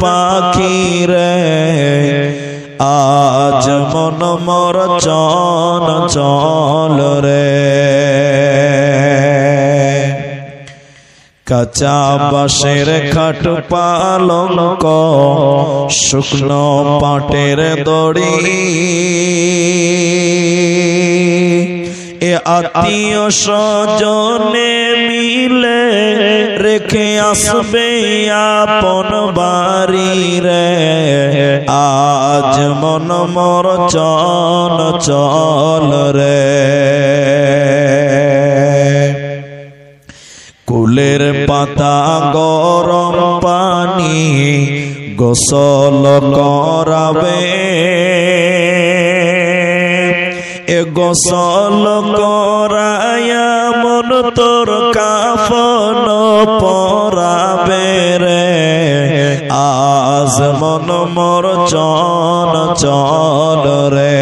পাখি রে আজ মন মোর চঞ্চল রে কাঁচা বাঁশের খাট পালঙ্ক শুকনো পাটের দড়ি এ আত্মীয় স্বজনে মিলে রেখে আসবে আপন বাড়ি রে আজ মন মোর চঞ্চল রে কুলের পাতা গরম পানি গোসল করাবে এ গোসল করায়া মন তোর কাফন পরাবে রে আজ মন মোর চঞ্চল রে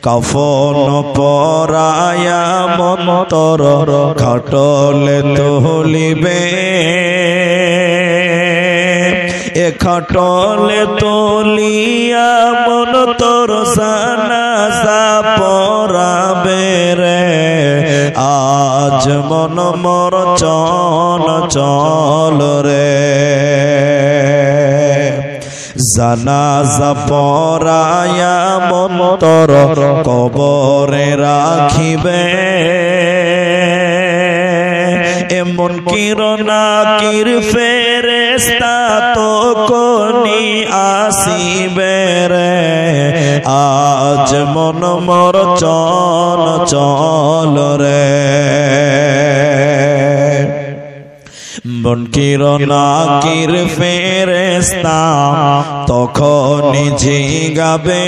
কাফন পরায়া মন তোর খাটলে তুলিবে এ খাটলে তুলিয়া মন তোর জানাজা পড়াবে রে আজ মন মোর চঞ্চল রে জানাজা পড়ায়া মন তোর কবরে রাখিবে এমন কিরণাকির ফেরেশতা তো কোনি আসিবে রে আজ মন মোর চঞ্চল রে বন কিরণাকির ফেরেশতা তখনই জিগাবে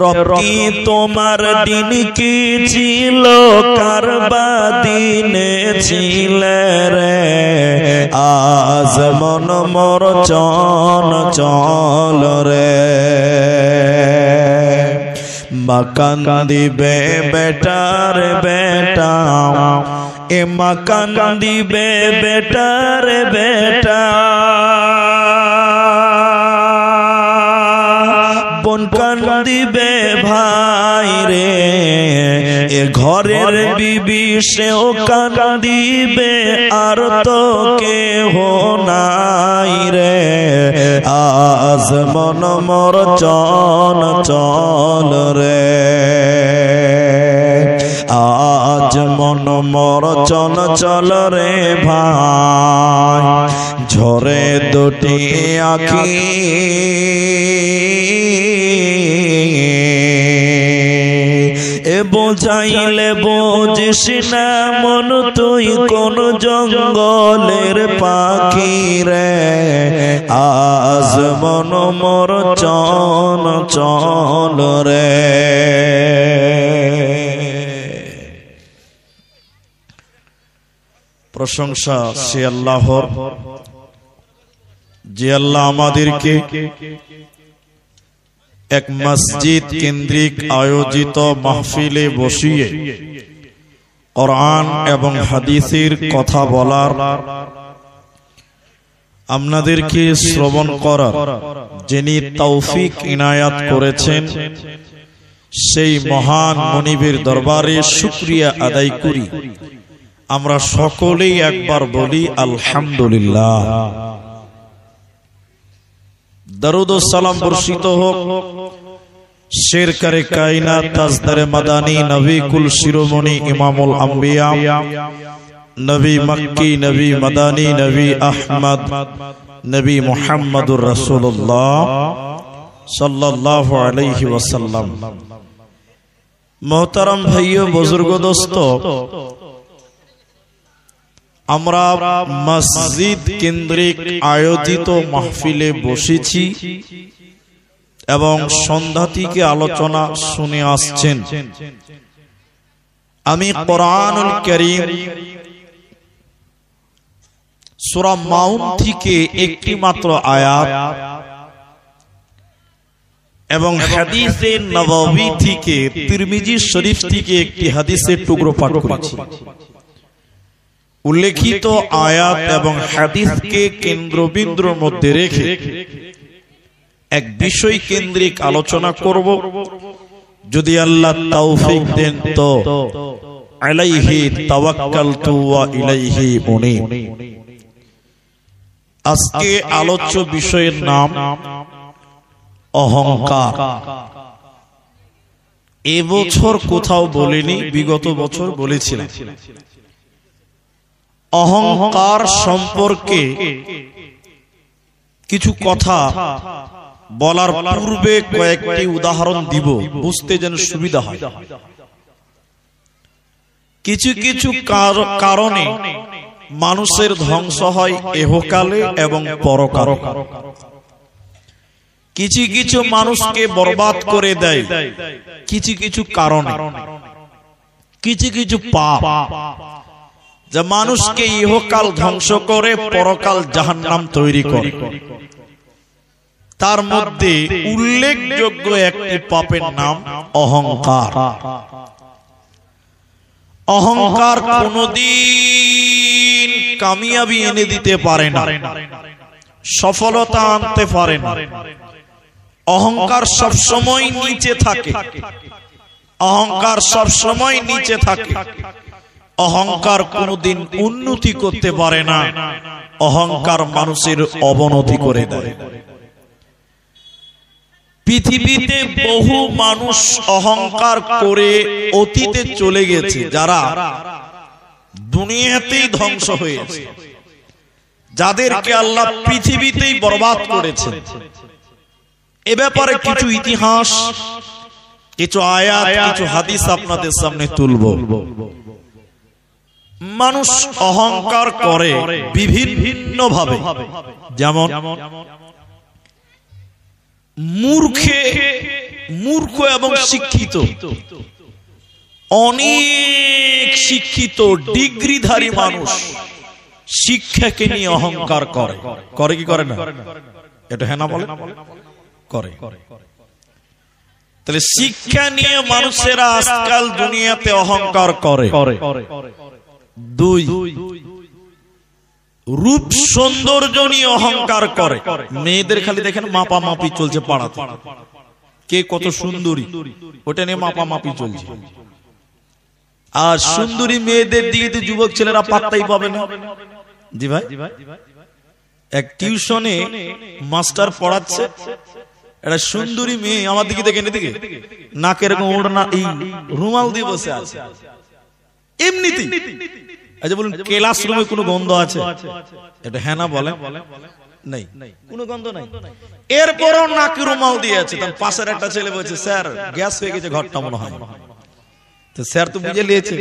রবি তোমার দিন কি ছিল কারবা দিনে ছিলে রে আজ মন মোর চঞ্চল রে মা কান্দিবে বেটার বেটা এ মা কান্দিবে বেটার বেটা বোন কান্দিবে ভাই রে এ ঘরের বিবি সেও কান্দিবে আর তো কেহ নাই রে আজ মন মোর চঞ্চল রে আজ মন মোর চঞ্চল রে ভাই ঝরে দুটি আঁখি এ বোঝাইলে বুঝিস না মন তুই কোন জঙ্গলের পাখি রে আজ মন মোর চঞ্চল রে প্রশংসা সে আল্লাহর যে আল্লাহ আমাদেরকে এক মসজিদ কেন্দ্রিক আয়োজিত মাহফিলে বসিয়ে কোরআন এবং হাদিসের কথা বলার আপনাদেরকে শ্রবণ করার যিনি তৌফিক ইনায়াত করেছেন সেই মহান মনিবের দরবারে শুকরিয়া আদায় করি। আমরা সকলেই একবার বলি আলহামদুলিল্লাহ। দরুদ ও সালাম বর্ষিত হোক শের করে কায়নাত তাজদারে মাদানী নবী কুল শিরোমণি ইমামুল আম্বিয়া নবী মক্কি নবী মাদানী নবী আহমদ নবী মুহাম্মদুর রাসূলুল্লাহ সাল্লাল্লাহু আলাইহি ওয়াসাল্লাম। মোহতারাম ভাইও বুজুর্গ দোস্ত, আমরা মসজিদ কেন্দ্রিক আয়োজিত মাহফিলে বসেছি এবং সন্ধ্যা থেকে আলোচনা শুনে আসছেন। আমি কোরআনুল কারীম সূরা মাউন থেকে একটি মাত্র আয়াত এবং হাদিসে নববী থেকে তিরমিজি শরীফ থেকে একটি হাদিসের টুকরো পাঠ করেছি। উল্লেখিত আয়াত এবং হাদিসকে কেন্দ্রবিন্দুর মধ্যে রেখে এক বিষয় কেন্দ্রিক আলোচনা করব। যদি আল্লাহ তৌফিক দেন তো আলাইহি তাওয়াক্কালতু ওয়া ইলাইহি উনীব। আজকে আলোচ্য বিষয়ের নাম অহংকার। এবছর কোথাও বলিনি, বিগত বছর বলেছিলাম। অহংকার সম্পর্কে কিছু কথা বলার পূর্বে কয়েকটি উদাহরণ দিব, বুঝতে যেন সুবিধা হয়। কিছু কিছু কারণে মানুষের ধ্বংস হয় ইহকালে এবং পরকালে। কিছু কিছু মানুষকে বরবাদ করে দেয় কিছু কিছু কারণে। কিছু কিছু পাপ যা মানুষকে ইহকাল ধ্বংস করে, পরকাল জাহান্নাম তৈরি করে। তার মধ্যে উল্লেখযোগ্য একটি পাপের নাম অহংকার। অহংকার কোনদিন কামিয়াবি এনে দিতে পারে না, সফলতা আনতে পারে না। অহংকার সবসময় নিচে থাকে, অহংকার সবসময় নিচে থাকে। অহংকার কোনদিন উন্নতি করতে পারে না, অহংকার মানুষের অবনতি করে দেয়। পৃথিবীতে বহু মানুষ অহংকার করে অতীতে চলে গেছে, যারা দুনিয়াতেই ধ্বংস হয়েছে, যাদেরকে আল্লাহ পৃথিবীতেই বরবাদ করেছে। এ ব্যাপারে কিছু ইতিহাস, কিছু আয়াত, কিছু হাদিস আপনাদের সামনে তুলব। মানুষ অহংকার করে বিভিন্ন ভাবে, যেমন মূর্খ এবং শিক্ষিত। অনেক শিক্ষিত ডিগ্রিধারী মানুষ শিক্ষাকে নিয়ে অহংকার করে। করে কি করে না? এটা হ্যাঁ না বলে? করে। তাহলে শিক্ষা নিয়ে মানুষেরা আজকাল দুনিয়াতে অহংকার করে। দুই, রূপ সৌন্দর্য নিয়ে অহংকার করে। মেয়েদের খালি দেখেন মাপামাপি চলছে পাড়াতে, কে কত সুন্দরী, ওটা নিয়ে মাপামাপি চলছে। আর সুন্দরী মেয়েদের দিকে যুবক ছেলেরা পাত্তাই পাবে না। জি ভাই, এক টিউশনে মাস্টার পড়াচ্ছে, একটা সুন্দরী মেয়ে আমার দিকে দেখেন, এদিকে নাকে এরকম ওড়না, এই রুমাল দিয়ে বসে আছে এমনিতেই। আচ্ছা বলুন, ক্লাসরুমে কোনো গন্ধ আছে? এটা হ্যাঁ না বলে? নাই, কোনো গন্ধ নাই। এরপরও নাকে রুমাল দিয়ে আছে। তার পাশের একটা ছেলে বলছে, স্যার গ্যাস হয়ে গেছে ঘরটা মনে হয়। তো স্যার তো বুঝে নিয়েছে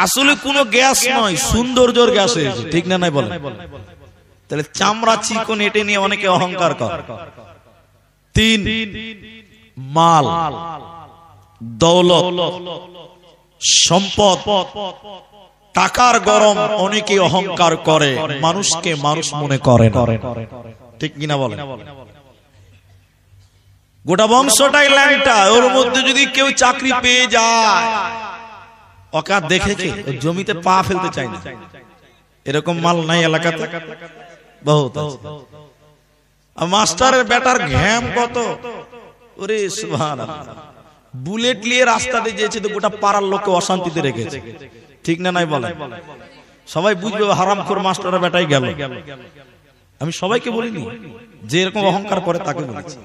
আসলে কোনো গ্যাস নয়, সৌন্দর্যের গ্যাস হয়েছে। ঠিক না? নাই বলে? তাহলে চামড়া চিকন এটে নিয়ে অনেকে অহংকার করে। তিন, মাল, দৌলত, সম্পদ, টাকার গরম অনেকে অহংকার করে, মানুষকে মানুষ মনে করে না। ঠিক কিনা বলেন? গোটা বংশটাই ল্যাংটা, ওর মধ্যে যদি কেউ চাকরি পেয়ে যায়, ওকে দেখেছে জমিতে পা ফেলতে চায় না। এরকম মাল নাই এলাকাতে? বহুত। মাস্টারের বেটার ঘ্যাম কত! ওরে সুবহানাল্লাহ, বুলেট নিয়ে রাস্তা দিয়ে যেছে তো গোটা পাড়ার লোককে অশান্তিতে রেখেছে। ঠিক না? নাই বলে? সবাই বুঝবে হারামখোর মাস্টারের বেটাই গেল। আমি সবাইকে বলিনি, যে এরকম অহংকার করে তাকে বলেছি।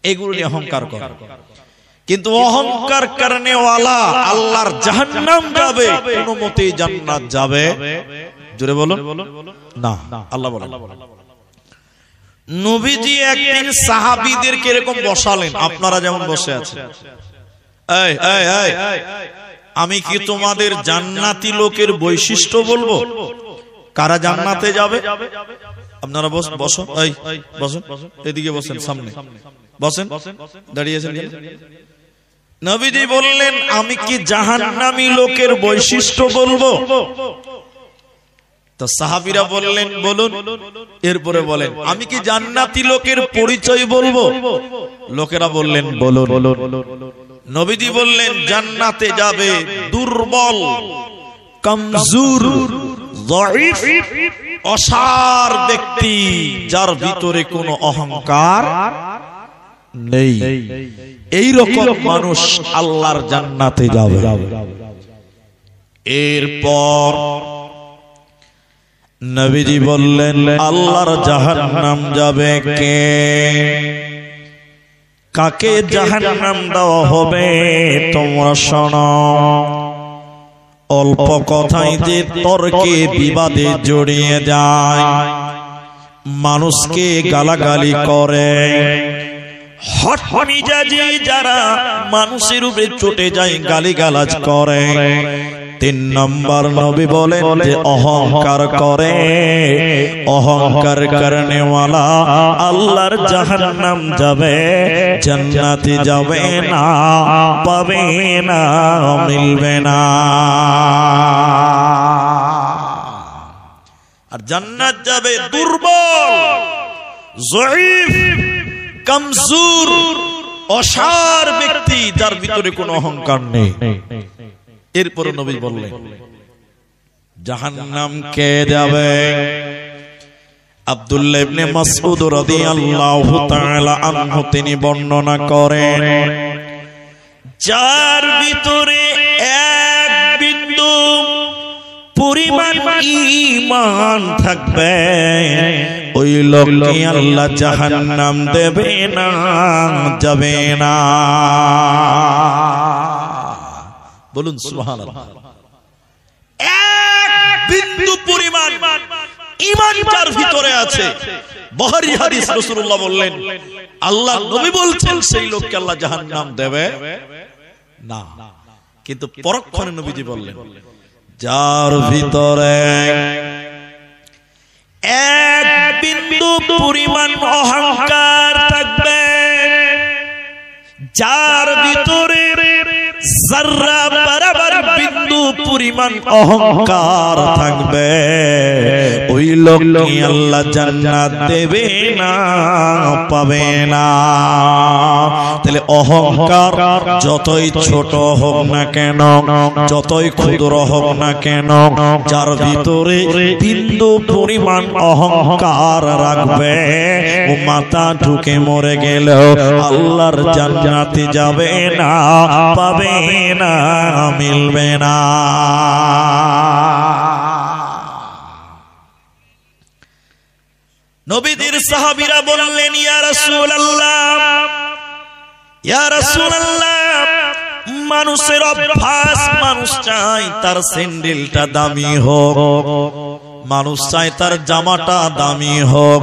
এগুলো নিয়ে অহংকার করে, কিন্তু অহংকার করনে ওয়ালা আল্লাহর জাহান্নাম যাবে, কোনো মতেই জান্নাত যাবে জোরে বলুন না। আল্লাহ বলেন, নবীজি একদিন সাহাবীদেরকে এরকম বসালেন, আপনারা যেমন বসে আছেন। এই এই এই, আমি কি তোমাদের জান্নাতি লোকের বৈশিষ্ট্য বলবো? কারা জান্নাতে যাবে? আপনারা বসো, এই বসুন, এদিকে বসেন, সামনে বসেন, দাঁড়িয়েছেন। নবীজি বললেন, আমি কি জাহান্নামী লোকের বৈশিষ্ট্য বলবো? তো সাহাবীরা বললেন, বলুন। এরপরে বলেন, আমি কি জান্নাতি লোকের পরিচয় বলবো? লোকেরা বললেন, বলুন। নবীজি বললেন, জান্নাতে যাবে দুর্বল, কমজোর, যায়িফ অসার ব্যক্তি যার ভিতরে কোনো অহংকার নেই, এই রকম মানুষ আল্লাহর জান্নাতে যাবে। এরপর নবীজি বললেন আল্লাহর জাহান্নাম যাবে কে? কাকে জাহান্নাম দেওয়া হবে তোমরা শোনো। অল্প কথাই যে তর্কে বিবাদে জড়িয়ে যায়, মানুষকে গালাগালি করে, হট মিজাজি যারা মানুষের উপরে চটে যায়, গালিগালাজ করে। 3 নম্বর নবী বলেন যে অহংকার করে, অহংকার করনে ওয়ালা আল্লাহর জাহান্নাম যাবে, জান্নাতে যাবে না, পাবে না, মিলবে না। আর জান্নাত যাবে দুর্বল, যায়িফ, কমজোর, অসার ব্যক্তি যার ভিতরে কোনো অহংকার নেই। এরপর নবী বললেন জাহান্নাম কে যাবে? আব্দুল্লাহ ইবনে মাসউদ রাদিয়াল্লাহু তাআলা আনহু তিনি বর্ণনা করেন, যার ভিতরে এক বিন্দু পরিমাণ ঈমান থাকবে ওই লোককে আল্লাহ জাহান্নাম দেবে না, যাবে না। বলুন সুবহানাল্লাহ। এক বিন্দু পরিমাণ ঈমান যার ভিতরে আছে, বুখারী হাদিস, রাসূলুল্লাহ বললেন, আল্লাহ নবী বলছেন সেই লোককে আল্লাহ জাহান্নাম দেবে না। কিন্তু পরক্ষণে নবীজি বললেন যার ভিতরে এক বিন্দু পরিমাণ অহংকার থাকবে, যার ভিতরে যারা বরাবর বিন্দু পরিমাণ অহংকার থাকবে ওই লোককে আল্লাহ জান্নাত দেবে না, পাবে না। তাহলে অহংকার যতই ছোট হোক না কেন, যতই ক্ষুদ্র হোক না কেন, যার ভিতরে বিন্দু পরিমাণ অহংকার রাখবে ও মাথা ঢুকে মরে গেলেও আল্লাহর জান্নাতে যাবে না, পাবে না, মিলবে না। নবীদের সাহাবীরা বললেন ইয়া রাসূলুল্লাহ, ইয়া রাসূলুল্লাহ, মানুষের অভ্যাস, মানুষ চায় তার স্যান্ডেলটা দামি হোক, মানুষ চায় তার জামাটা দামি হোক,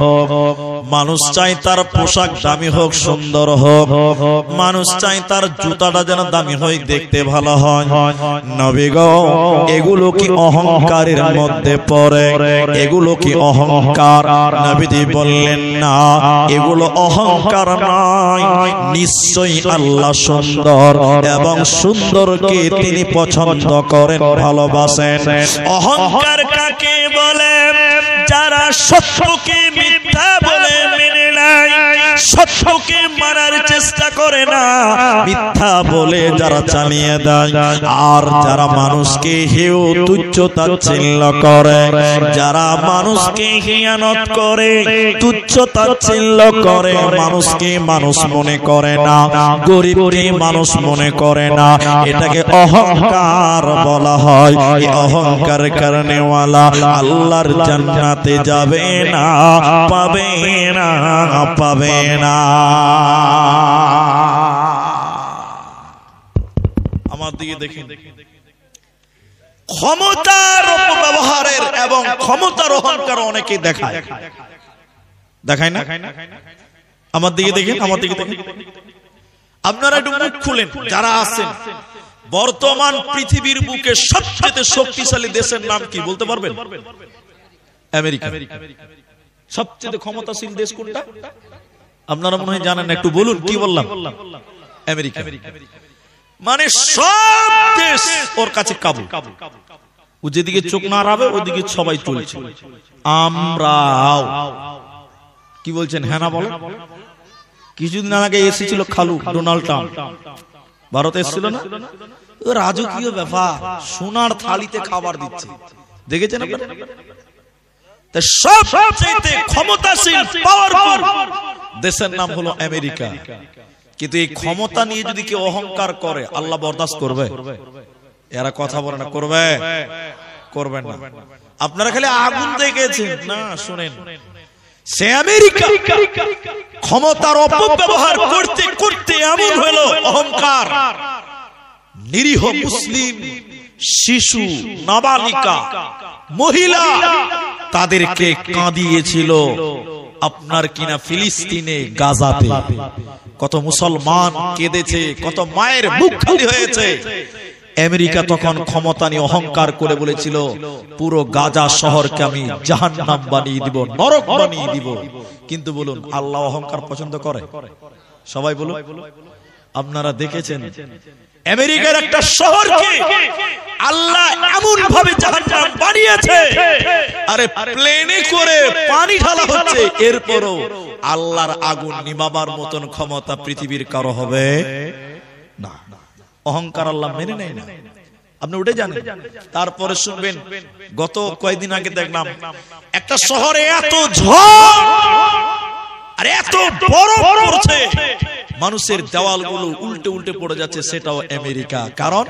মানুষ চায় তার পোশাক দামি হোক, সুন্দর হোক, মানুষ চায় তার জুতাটা যেন দামি হয়, দেখতে ভালো হয়। নবী গো, এগুলো কি অহংকারের মধ্যে পড়ে? এগুলো কি অহংকার? নবীজি বললেন না, এগুলো অহংকার নয়, নিশ্চয়ই আল্লাহ সুন্দর এবং সুন্দরকে তিনি পছন্দ করেন, ভালোবাসেন। অহংকার কাকে বলে? যারা সত্যকে মিথ্যা বলে মেনে নেয়, সত্যকে মানার চেষ্টা করে না, মিথ্যা বলে যারা চালিয়ে দেয়, আর যারা মানুষকে হেয় তুচ্ছ তাচ্ছিল্য করে, যারা মানুষকে হিয়ানত করে, তুচ্ছ তাচ্ছিল্য করে, মানুষকে মানুষ মনে করে না, গরিবকে মানুষ মনে করে না, এটাকে অহংকার বলা হয়। এই অহংকার কারণে ওয়ালা আল্লাহর জান্নাতে যাবে না, পাবে না, পাবে না। আমার দিকে দেখেন, ক্ষমতার অপব্যবহারের এবং ক্ষমতার অহংকার অনেকে দেখায়, দেখায় না? আমার দিকে দেখেন, আমার দিকে দেখেন। আপনারা একটু মুখ খুলেন যারা আছেন। বর্তমান পৃথিবীর বুকে সবচেয়ে শক্তিশালী দেশের নাম কি বলতে পারবেন? আমেরিকা। সবচেয়ে ক্ষমতাশীল দেশ কোনটা? আপনারা মনে হয় জানেন, একটু বলুন। কি বললাম? আমেরিকা। মানে সব দেশ ওর কাছে কাবু। ও যেদিকে চোখ না রাবে ওইদিকে সবাই চলছে। আমরাও কি বলছেন? হ্যাঁ না বলেন। কিছুদিন আগে এসেছিল খালু ডোনাল্ড ট্রাম্প, ভারতে এসেছিল না? রাজকীয় ব্যাপার, সোনার থালিতে খাবার দিচ্ছে। দেখেছেন আপনারা? সবচেয়ে ক্ষমতাশীল পাওয়ারফুল দেশের নাম হলো আমেরিকা। কিন্তু এই ক্ষমতা নিয়ে যদি কেউ অহংকার করে, আল্লাহ বরদাস্ত করবে? এরা কথা বলে না, করবে? করবেন না। আপনারা খালি আগুন দেখেছেন না, শুনেন, সে আমেরিকা ক্ষমতার অপব্যবহার করতে করতে এমন হলো অহংকার, নিরীহ মুসলিম শিশু, নাবালিকা, মহিলা তাদেরকে কাঁদিয়েছিল। আপনার কিনা ফিলিস্তিনে, গাজাতে কত মুসলমান কেঁদেছে, কত মায়ের মুখ খালি হয়েছে। আমেরিকা তখন ক্ষমতা নিয়ে অহংকার করে বলেছিল, পুরো গাজা শহরকে আমি জাহান্নাম বানিয়ে দিব, নরক বানিয়ে দিব। কিন্তু বলুন, আল্লাহ অহংকার পছন্দ করে? সবাই বলুন। আপনারা দেখেছেন আমেরিকার একটা শহরকে আল্লাহ এমন ভাবে জাহান্নাম বানিয়েছে, আরে প্লেনে করে পানি ঢালা হচ্ছে, এরপরও আল্লাহর আগুন নিভাবার মতন ক্ষমতা পৃথিবীর কারো হবে না। অহংকার আল্লাহ মেনে নেয় না, আপনি উঠে জানেন। তারপরে শুনবেন, গত কয়েকদিন আগে দেখলাম একটা শহরে এত ঝড় আর এত বরফ পড়ছে, মানুষের দেওয়ালগুলো উল্টে উল্টে পড়ে যাচ্ছে, সেটাও আমেরিকা। কারণ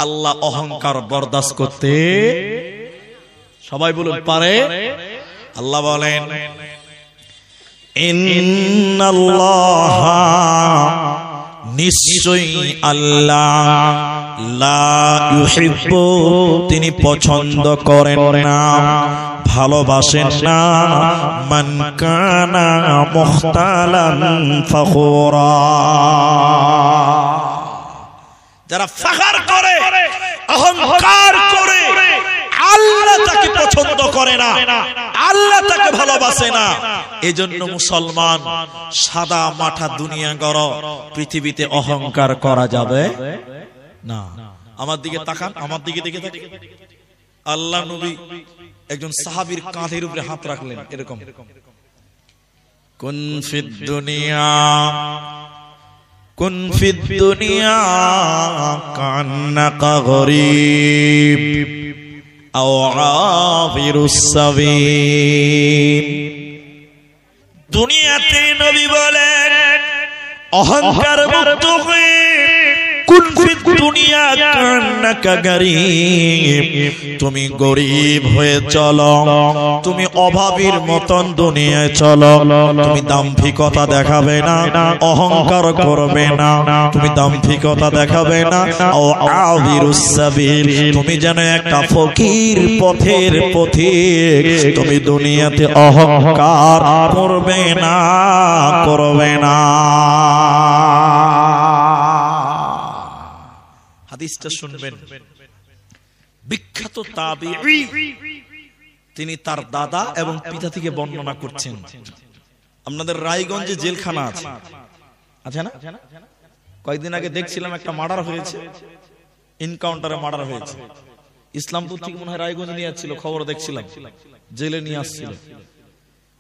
আল্লাহ অহংকার বরদাস্ত করতে, সবাই বলুন, পারে? আল্লাহ বলেন, ইন্নাল্লাহা, নিশ্চয়ই আল্লাহ, লা ইউহিব্বু, তিনি পছন্দ করেন না, ভালোবাসেন না, মান কানা মুখতালান ফখুরা, যারা ফখর করে, অহংকার করে, আল্লাহ তাকে পছন্দ করে না, আল্লাহ তাকে ভালোবাসে না। এজন্য মুসলমান সাদা মাঠা দুনিয়া গড়, পৃথিবীতে অহংকার করা যাবে না। আমার দিকে তাকান, আমার দিকে দেখে থাকেন। আল্লাহ নবী একজন সাহাবীর কাঁধের উপরে হাত রাখলেন, এরকম, কুন ফিদ দুনিয়া, কুন ফিদ দুনিয়া কান্নাকা গরীব আও আবিরুস সাবিল। দুনিয়াতে নবী বলেন, অহংকার মুক্ত হয়ে কুন ফিদ দুনিয়া কান্নাকা গরীব, তুমি গরীব হয়ে চলো, তুমি অভাবীর মতন দুনিয়ায় চলো, তুমি দাম্ভিকতা দেখাবে না, অহংকার করবে না, তুমি দাম্ভিকতা দেখাবে না, ও আবিরুস সাবিল, তুমি যেন একটা ফকির, পথের পথিক, তুমি দুনিয়াতে অহংকার করবে না, করবে না। হাদিসটা শুনবেন, বিখ্যাত তাবিঈ, তিনি তার দাদা এবং পিতা থেকে বর্ণনা করছেন। আপনাদের রায়গঞ্জে জেলখানা আছে, আছে না? কয়েকদিন আগে দেখছিলাম একটা মার্ডার হয়েছে, এনকাউন্টারে মার্ডার হয়েছে। ইসলামপুর থেকে মনে হয় রায়গঞ্জ নিয়ে আসছিল, খবর দেখছিলাম, জেলে নিয়ে আসছিল।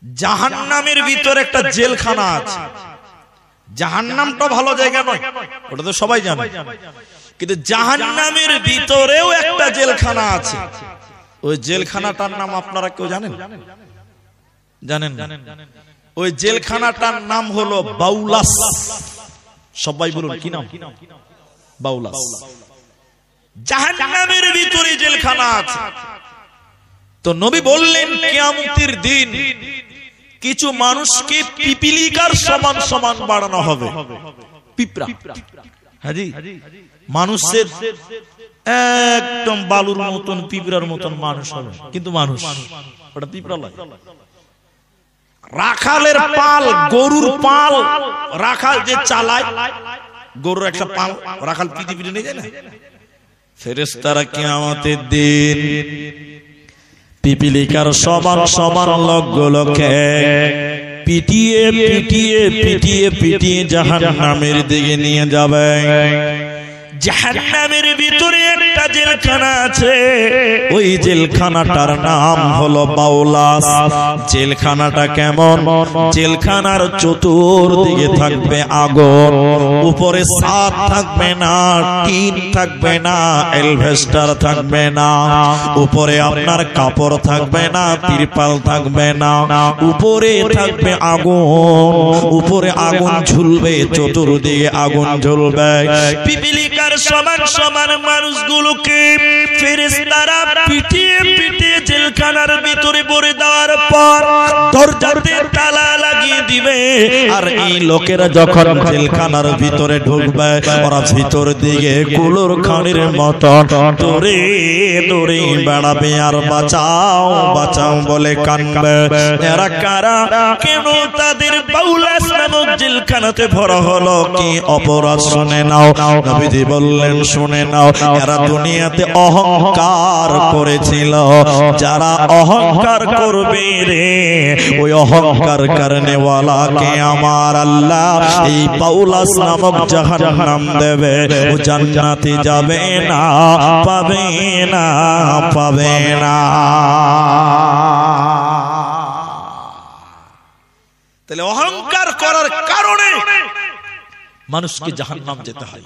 জাহান্নামের ভিতরে একটা জেলখানা আছে। জাহান্নামটা ভালো জায়গা নয়, ওটা তো সবাই জানে, কিন্তু জাহান্নামের ভিতরেও একটা জেলখানা আছে। ওই জেলখানাটার নাম আপনারা কেউ জানেন? জানেন না? ওই জেলখানাটার নাম হলো বাউলাস। সবাই বলুন, কি নাম? বাউলাস। জাহান্নামের ভিতরে জেলখানা আছে। তো নবী বললেন, কিয়ামতের দিন কিছু মানুষকে পিপিলিকার সমান সমান বাড়ানো হবে। পিঁপড়া, হাজি, মানুষের একদম বালুর মতন, পিঁপড়ার মতন মানুষ হবে, কিন্তু মানুষ, ওটা পিঁপড়া নয়। রাখালের পাল, গরুর পাল, রাখাল যে চালায়, গরুর একটা পাল রাখাল পিটি পিটি নিয়ে যায় না, ফেরেশতারা কিয়ামতের দিন পিপিলিকার সমান সমান লোকগুলোকে পিটিয়ে পিটিয়ে পিটিয়ে পিটিয়ে জাহান্নামের দিকে নিয়ে যাবে। জাহান্নামের ভিতরে একটা জেলখানা আছে, ওই জেলখানাটার নাম হলো বাউলাস। জেলখানাটা কেমন? জেলখানার চতুর্দিকে থাকবে আগুন, উপরে ছাদ থাকবে না, টিন থাকবে না, এলভেস্টার থাকবে না, উপরে আপনার কাপড় থাকবে না, তিরপাল থাকবে না, উপরে থাকবে আগুন, উপরে আগুন ঝুলবে, চতুর্দিকে আগুন ঝুলবে। পিপিলিকার সমান সমান মানুষগুলোকে ফেরেশতারা পিটিয়ে পিটিয়ে জেলখানার ভিতরে ভরে দেওয়ার পর দরজাতে তালা লাগিয়ে দিবে। আর এই লোকেরা যখন জেলখানার ভিতরে ঢুকবে, ওরা ভিতর দিকে কুলোর খানির মতন দৌড়ে দৌড়ে বেড়াবে আর বাঁচাও বাঁচাও বলে কানবে। এরা কারা? কেন তাদের বাউলাস নামক জেলখানাতে ভরা হলো? কি অপরাধ শুনে নাও। নবীজি বললেন শুনে নাও, এরা দুনিয়াতে অহংকার করেছিল। যারা অহংকার করবে রে, ওই অহংকার করনে ওয়ালাকে আমার আল্লাহ এই বাউলাস নামক জাহান্নাম দেবে। ও জান্নাতে যাবে না, পাবে না, পাবে না। তাহলে অহংকার করার কারণে মানুষকে জাহান্নাম যেতে হয়।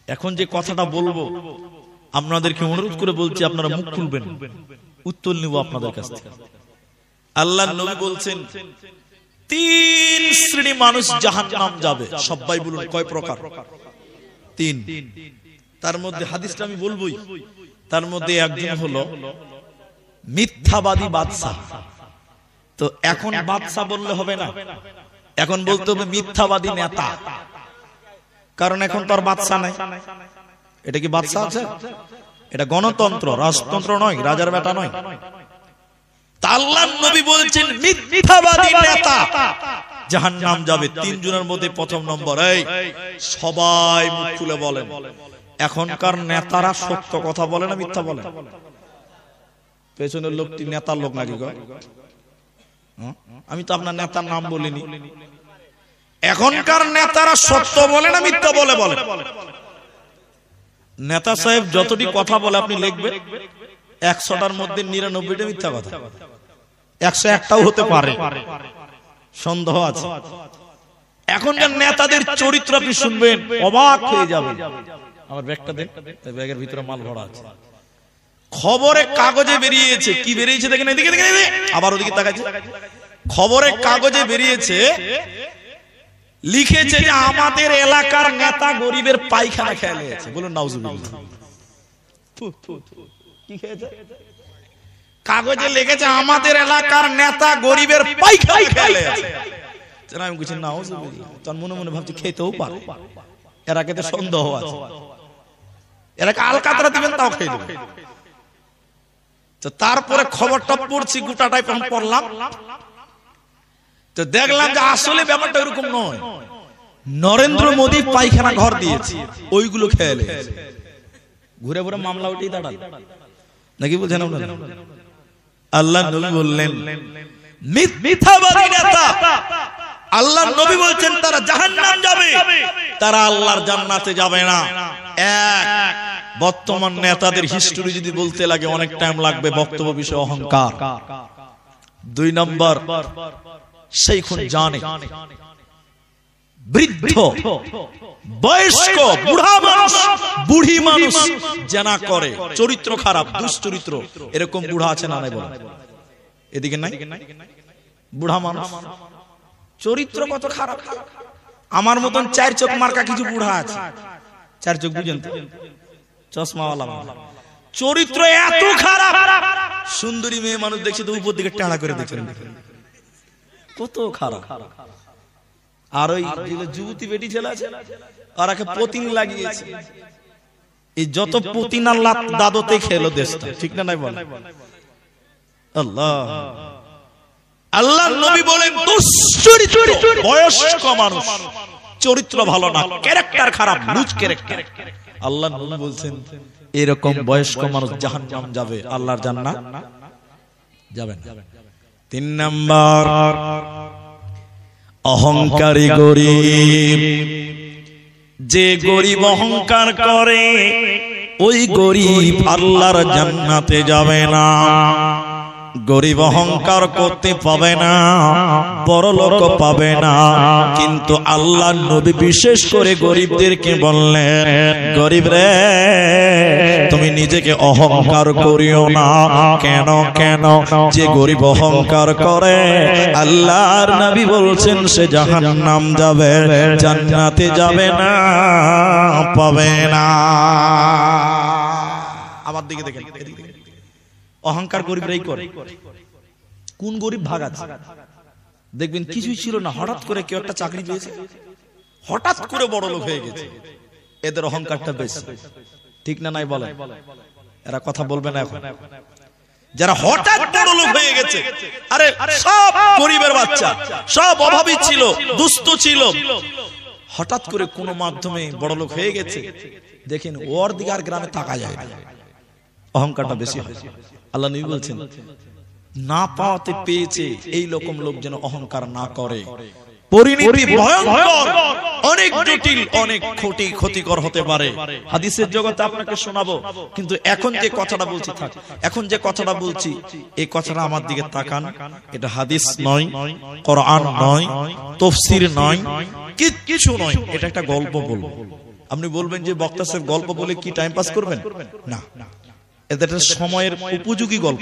এখন যে কথাটা বলবো আপনাদেরকে অনুরোধ করে বলছি, আপনারা মুখ খুলবেন, উত্তর নিব আপনাদের কাছ থেকে। আল্লাহর নবী বলছেন 3 শ্রেণী মানুষ জাহান্নাম যাবে। সবাই বলুন কয় প্রকার? 3। তার মধ্যে হাদিসটা আমি বলবোই। তার মধ্যে একজন হলো মিথ্যাবাদী বাদশা। তো এখন বাদশা বললে হবে না, এখন বলতে হবে মিথ্যাবাদী নেতা, কারণ এখন তো আর বাদশা নাই। এটা কি বাদশা আছে? এটা গণতন্ত্র, রাজতন্ত্র নয়, রাজার বেটা নয়। আল্লাহর নবী বলছেন মিথ্যাবাদী নেতা জাহান্নাম যাবে। 3 জনের মধ্যে প্রথম নম্বর, এই সবাই মুখ খুলে বলেন, এখনকার নেতারা সত্য কথা বলে না মিথ্যা বলে? পেছনের লোকটি নেতার লোক নাকি গো? আমি তো আপনার নেতার নাম বলিনি। এখনকার নেতারা সত্য বলে না মিথ্যা বলে? বলে। নেতা সাহেব যতটি কথা বলে আপনি লিখবেন, 100টার মধ্যে 99টা মিথ্যা কথা, 101টাও হতে পারে, সন্দেহ আছে। এখনকার নেতাদের চরিত্র আপনি শুনবেন, অবাক হয়ে যাবেন। আমার ব্যাগটা দেন, ব্যাগের ভিতরে মাল ভরা আছে। খবরে কাগজে বেরিয়েছে, কি বেরিয়েছে দেখেন, এদিকে দেখেন, আবার ওদিকে তাকাচ্ছে। খবরে কাগজে বেরিয়েছে, লিখেছে যে আমাদের এলাকার নেতা গরিবের পায়খানা খেয়ে নিয়েছে। বলুন নাউজুবিল্লাহ। কি খেয়েছে? কাগজে লিখেছে আমাদের এলাকার নেতা গরিবের পায়খানা খেয়ে নিয়েছে। আমি বলছি নাউজুবিল্লাহ। তার মনে মনে ভাবছি খেতেও পারে, এরা খেতে সন্দেহ আছে, এরা আলকাতরা দিবেন তাও খেয়ে দেবে। তো তারপরে খবরটা পড়ছি, গোটাটাই পড়লাম, তো দেখলাম যে আসলে ব্যাপারটা এরকম নয়। নরেন্দ্র মোদী পায়খানা ঘর দিয়েছে, ওইগুলো খেয়ে নিয়েছে। ঘুরে ঘুরে মামলা উঠেই দাঁড়াল নাকি বলছেন আপনারা? আল্লাহ নবী বললেন মিথ্যাবাদী নেতা, আল্লাহ নবী বলছেন তারা জাহান্নাম যাবে, তারা আল্লাহর জান্নাতে যাবে না। এক, বর্তমান নেতাদের হিস্টরি যদি বলতে লাগে অনেক টাইম লাগবে, বক্তব্য বিষয় অহংকার। 2 নম্বর, সেইখুন জানে, বৃদ্ধ বয়স্ক বুড়া মানুষ, বুড়ি মানুষ জানা করে, চরিত্র খারাপ, দুশ্চরিত্র, এরকম বুড়া আছে না নাই? বলেন এদিকে নাই? বুড়া মানুষ চরিত্র কত খারাপ। আমার মতন 4 চোখ মার্কা কিছু বুড়া আছে, 4 চোখ বুঝেন তো, চশমাওয়ালা, চরিত্র এত খারাপ। সুন্দরী মেয়ে মানুষ দেখছে তো উপর দিকে টানা করে দেখছেন, কত খারাপ। আর ওই যুবতী বেটি ছেলে আছে, ওরাকে পতিন লাগিয়েছে। এই যত পতিন আল্লাহ দাদতে খেলো দেশটা, ঠিক না নাই? বল আল্লাহ। আল্লাহ নবী বলেন দুশ্চরিত্র বয়স্ক মানুষ, চরিত্র ভালো না, ক্যারেক্টার খারাপ, লুজ ক্যারেক্টার। আল্লাহ নবী বলছেন এরকম বয়স্ক মানুষ জাহান্নাম যাবে, আল্লাহর জান্নাত যাবেন। 3 নাম্বার, অহংকারী গরিব। যে গরিব অহংকার করে ওই গরিব আল্লাহর জান্নাতে যাবে না। গরিব অহংকার করতে পাবে না, বড় লোক পাবে না। কিন্তু আল্লাহর নবী বিশেষ করে গরিবদেরকে বললেন, গরিব রে তুমি নিজেকে অহংকার করিও না। কেন কেন? যে গরিব অহংকার করে আল্লাহর নবী বলছেন সে জাহান্নাম যাবে, জান্নাতে যাবে না, পাবে না। আবার দিকে দেখেন, অহংকার গরিবরাই করে। কোন গরিব ভাগ আছে? দেখবেন কিছুই ছিল না, হঠাৎ করে কেউ একটা চাকরি পেয়েছে, হঠাৎ করে বড় লোক হয়ে গেছে। এদের অহংকারটা বেশি, ঠিক না নাই বলেন? এরা কথা বলবে না এখন। যারা হঠাৎ বড় লোক হয়ে গেছে, আরে সব গরিবের বাচ্চা, সব অভাবী ছিল, দুস্থ ছিল, হঠাৎ করে কোন মাধ্যমে বড় লোক হয়ে গেছে, দেখেন ওর দিকে আর গ্রামে তাকা যায় না। অহংকারটা বেশি হয়। আল্লাহ নবী বলছেন না পাওয়াতে পেয়েছে এই রকম লোক যেন অহংকার না করে। পরিণতি ভয়ঙ্কর, অনেক জটিল, অনেক ক্ষতিকর হতে পারে। হাদিসের জগতে আপনাকে শোনাবো, কিন্তু এখন যে কথাটা বলছি থাক, এখন যে কথাটা বলছি এই কথাটা আমার দিকে তাকান। এটা হাদিস নয়, কোরআন নয়, তাফসীর নয়, কিছু নয়। এটা একটা গল্প বলবো। আপনি বলবেন যে বক্তা সাহেব গল্প বলে কি টাইম পাস করবেন? না, এটা সময়ের উপযোগী গল্প,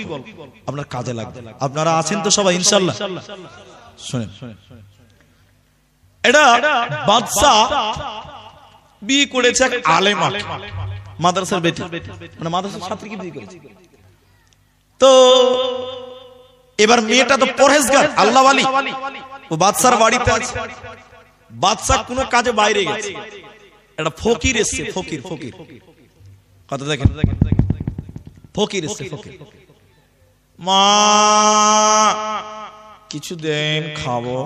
আপনার কাজে লাগবে। আপনারা আছেন তো সবাই ইনশাআল্লাহ? শুনেন, এটা বাদশা বিয়ে করেছে এক আলেমা, মাদ্রাসার বেটি, মানে মাদ্রাসার ছাত্রীকে বিয়ে করেছে। তো এবার মেয়েটা তো পরহেজগার, আল্লাহওয়ালি, ও বাদশার বাড়িতে আছে। বাদশা কোনো কাজে বাইরে গেছে, একটা ফকির এসছে। ফকির ফকির কথা দেখেন, ফকির এসছে। ফকির, মা কিছু দেন খাবো।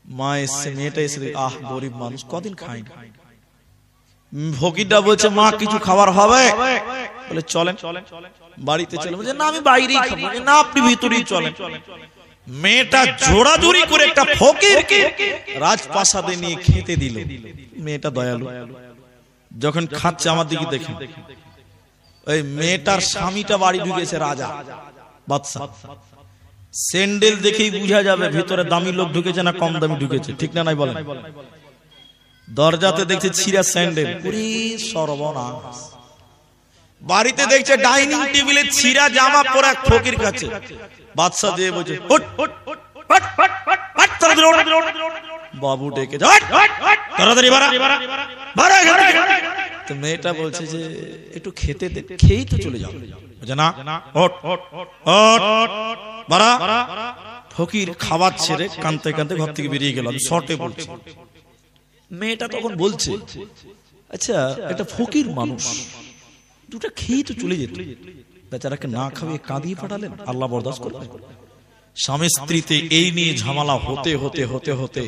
মা এসছে, মেয়েটা এসে, আহ গরিব মানুষ কদিন খাই না। ফকিরটা বলছে মা কিছু খাবার হবে? বলে চলেন বাড়িতে চলেন। বলছে না আমি বাইরেই খাবো। না আপনি ভিতরেই চলেন। মেয়েটা জোড়াজুড়ি করে একটা ফকিরকে রাজপ্রাসাদে নিয়ে খেতে দিল। মেয়েটা দয়ালু, যখন খাচ্ছে আমার দিকে দেখেন, ওই মেয়েটার স্বামীটা বাড়ি ঢুকেছে, রাজা বাদশা। স্যান্ডেল দেখেই বোঝা যাবে ভিতরে দামি লোক ঢুকেছে না কম দামি ঢুকেছে, ঠিক না নাই বলেন? দরজাতে দেখছে ছিঁড়া স্যান্ডেল, পুরি সর্বনাশ। বাড়িতে দেখছে ডাইনিং টেবিলে ছিঁড়া জামা পরা এক ফকির কাছে। বাদশা দিয়ে বলছে বাবু ডেকে তাড়াতাড়ি তো মেয়েটা বলছে যে একটু খেতে দে, খেয়েই তো চলে যাও। না ফকির খাবার ছেড়ে কাঁদতে কাঁদতে ঘর থেকে বেরিয়ে গেল। শর্টে বলছি, মেয়েটা তখন বলছে আচ্ছা এটা ফকির মানুষ, দুটা খেয়েই তো চলে যেত, বেচারাকে না খাওয়িয়ে কাঁদিয়ে পাঠালেন, আল্লাহ বরদাস্ত করবেন? স্বামী স্ত্রীতে এই নিয়ে ঝামেলা হতে হতে হতে হতে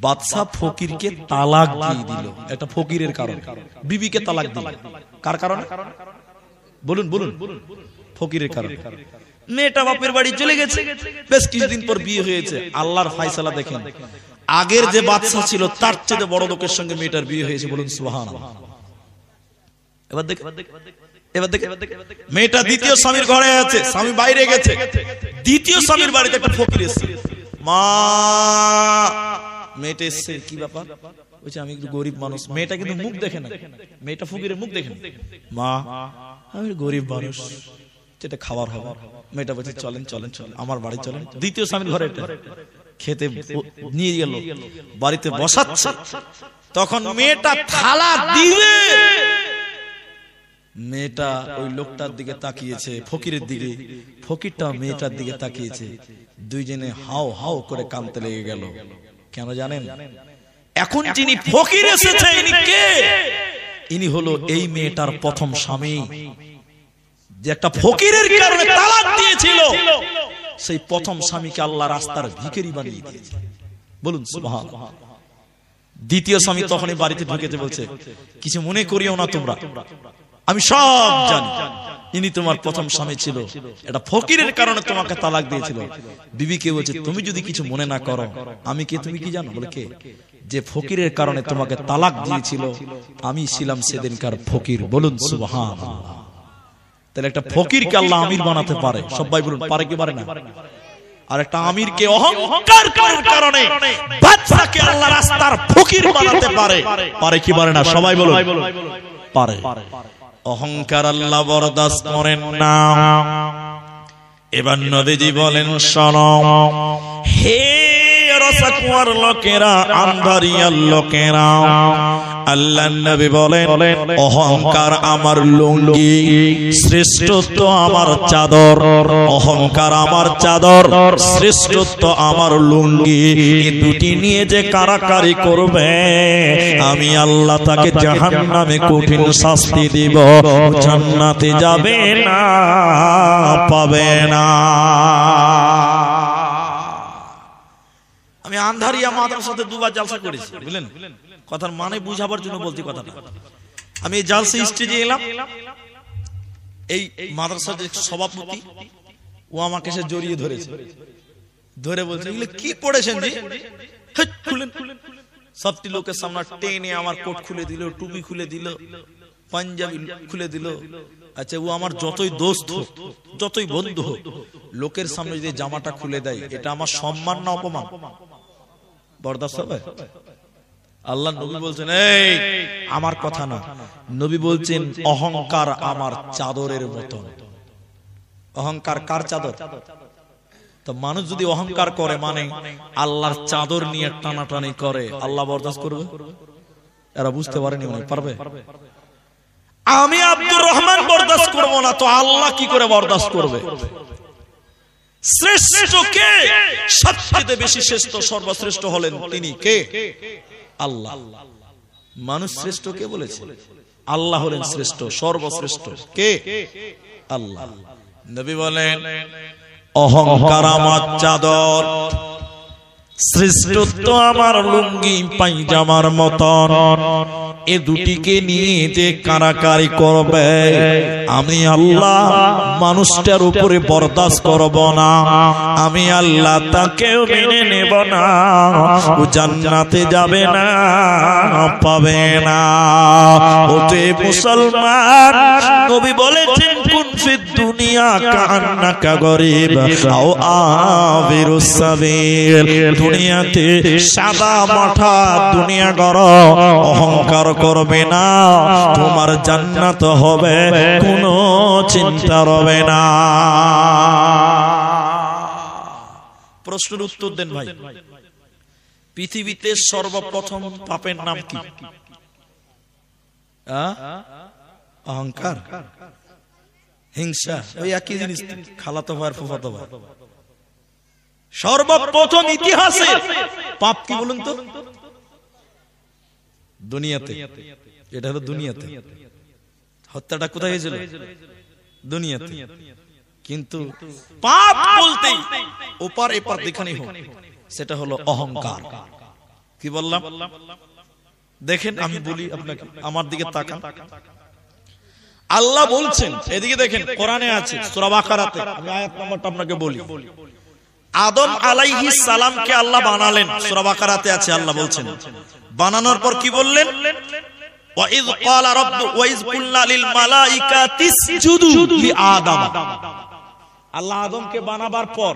বাদশা ফকিরকে তালাক দিয়ে দিল। এটা ফকিরের কারণ, বিবিকে তালাক দিল। কার কারণে বলুন বলুন? ফকিরের কারণে। মেয়েটা বাপের বাড়ি চলে গেছে, বেশ কিছুদিন পর বিয়ে হয়েছে। আল্লাহর ফয়সালা দেখেন, আগের যে বাদশা ছিল তার চেয়ে বড় লোকের সঙ্গে মেয়েটার বিয়ে হয়েছে, বলুন সুবহানাল্লাহ। এবার দেখেন, এবার দেখেন, মেয়েটা দ্বিতীয় স্বামীর ঘরে আছে, স্বামী বাইরে গেছে, দ্বিতীয় স্বামীর বাড়িতে একটা ফকির এসেছে। মা, মেয়েটা এসছে, কি ব্যাপার? বলছে আমি একটু গরিব মানুষ। মেয়েটা কিন্তু মুখ দেখে না, মেয়েটা ফকিরের মুখ দেখে না। মা আমি গরিব মানুষ, যেটা খাবার হবে। মেয়েটা বলছে চলেন চলেন চলেন আমার বাড়ি চলেন। দ্বিতীয় স্বামীর ঘরে খেতে নিয়ে গেল, বাড়িতে বসাচ্ছে। তখন মেয়েটা থালা দিবে, মেয়েটা ওই লোকটার দিকে তাকিয়েছে, ফকিরের দিকে, ফকিরটা মেয়েটার দিকে তাকিয়েছে। দুইজনে হাও হাও করে কাঁদতে লেগে গেল। কেন জানেন? এখন যিনি ফকির এসেছে ইনি কে? ইনি হলো এই মেয়েটার প্রথম স্বামী, যে একটা ফকিরের কারণে তালাক দিয়েছিল। সেই প্রথম স্বামীকে আল্লাহ রাস্তার ভিখারি বানিয়ে দিয়েছে, বলুন সুবহানাল্লাহ। দ্বিতীয় স্বামী তখনই বাড়িতে ঢুকেছে, বলছে কিছু মনে করিও না তোমরা, আমি সব জানি, ইনি তোমার প্রথম স্বামী ছিল, এটা ফকিরের কারণে তোমাকে তালাক দিয়েছিল। বিবিকে বলছে তুমি যদি কিছু মনে না করো আমি কে, তুমি কি জানো? বলে কে? যে ফকিরের কারণে তোমাকে তালাক দিয়েছিল আমি ছিলাম সেদিনকার ফকির। বলুন সুবহানাল্লাহ। তাহলে একটা ফকিরকে আল্লাহ আমির বানাতে পারে, সবাই বলুন পারে কি পারে না? আর একটা আমিরকে অহংকার করার কারণে বাদশাকে আল্লাহ রাস্তার ফকির বানাতে পারে, পারে কি পারে না? সবাই বলুন পারে। অহংকার আল্লাহ বরদাস্ত করেন না। এবার নবীজি বলেন, শোনো হে রসাকুয়ার লোকেরা, আন্ধারিয়ার লোকেরা, আল্লাহর নবী বলেন অহংকার আমার লুঙ্গি, শ্রেষ্ঠত্ব আমার চাদর। অহংকার আমার চাদর, শ্রেষ্ঠত্ব আমার লুঙ্গি। এই দুটি নিয়ে যে কারাকারি করবে আমি আল্লাহ তাকে জাহান্নামে কঠিন শাস্তি দিব, জান্নাতে যাবে না, পাবে না। আমি আন্ধারিয়া মাদ্রাসাতে দুবার জালসা করেছি, বুঝলেন? কথার মানে বুঝাবার জন্য বলছি কথাটা। আমি এই জালসা স্টেজে এলাম, এই মাদ্রাসার যে সভাপতি ও আমাকে সে জড়িয়ে ধরেছে, ধরে বলছে এগুলো কি পড়েছেন জি? খুলেন। সবটি লোকের সামনে টেনে আমার কোট খুলে দিল, টুপি খুলে দিল, পাঞ্জাবি খুলে দিল। আচ্ছা, ও আমার যতই দোস্ত হোক, যতই বন্ধু হোক, লোকের সামনে যদি জামাটা খুলে দেয় এটা আমার সম্মান না অপমান? বরদাস্ত হবে? আল্লাহ নবী বলছেন এই আমার কথা না, নবী বলছেন অহংকার আমার চাদরের মতন। অহংকার কার চাদর? তো মানুষ যদি অহংকার করে মানে আল্লাহর চাদর নিয়ে টানাটানি করে, আল্লাহ বরদাস্ত করবে? এরা বুঝতে পারেনি, মনে পারবে? আমি আব্দুর রহমান বরদাস্ত করবো না, তো আল্লাহ কি করে বরদাস্ত করবে? শ্রেষ্ঠ কে? সবচেয়ে বেশি শ্রেষ্ঠ, সর্বশ্রেষ্ঠ হলেন তিনি কে? আল্লাহ। মানুষ শ্রেষ্ঠ কে বলেছে? আল্লাহ হলেন শ্রেষ্ঠ, সর্বশ্রেষ্ঠ কে? আল্লাহ। নবী বলেন অহংকার আমার চাদর, শ্রেষ্ঠত্ব আমার লুঙ্গি পায়জামার মতন। এ দুটিকে নিয়ে যে কারাকারি করবে আমি আল্লাহ মানুষটার উপরে বরদাস্ত করব না, আমি আল্লাহ তাকেও মেনে নেব না, ও জান্নাতে যাবে না, পাবে না। ওতে মুসলমান নবী বলেছেন কুন ফিদ দুনিয়া কান্নাকা গরিব আও আবিরুস সাবিল। দুনিয়াতে সাদা মাঠা দুনিয়া গড়, অহংকার করবে না, তোমার জান্নাত হবে, কোনো চিন্তা হবে না। প্রশ্নের উত্তর দেন ভাই। পৃথিবীতে সর্বপ্রথম পাপের নাম কি? অহংকার, হিংসা, ওই একই জিনিস, খালাতো ভাই আর ফুফাতো ভাই। সর্বপ্রথম ইতিহাসে পাপ কি বলুন তো? দুনিয়াতে। এটা হলো দুনিয়াতে। হত্যাটা কোথায় হয়েছিল? দুনিয়াতে। কিন্তু পাপ বলতেই ওপার এপার যেখানেই হোক সেটা হলো অহংকার। কি বললাম? দেখেন আমি বলি আপনাকে, আমার দিকে তাকান। আল্লাহ বলছেন, এদিকে দেখেন, কোরআনে আছে সূরা বাকারাতে, আমি আয়াত নম্বরটা আপনাকে বলি। আদম আলাইহিস সালামকে আল্লাহ বানালেন, সূরা বাকারাতে আছে। আল্লাহ বলছেন বানানোর পর কি বললেন? ওয়াইজ ক্বালা রাব্বু ওয়াইজ কুল্লা লিল মালাইকাতি ইসজুদু লিআদম। আল্লাহ আদমকে বানাবার পর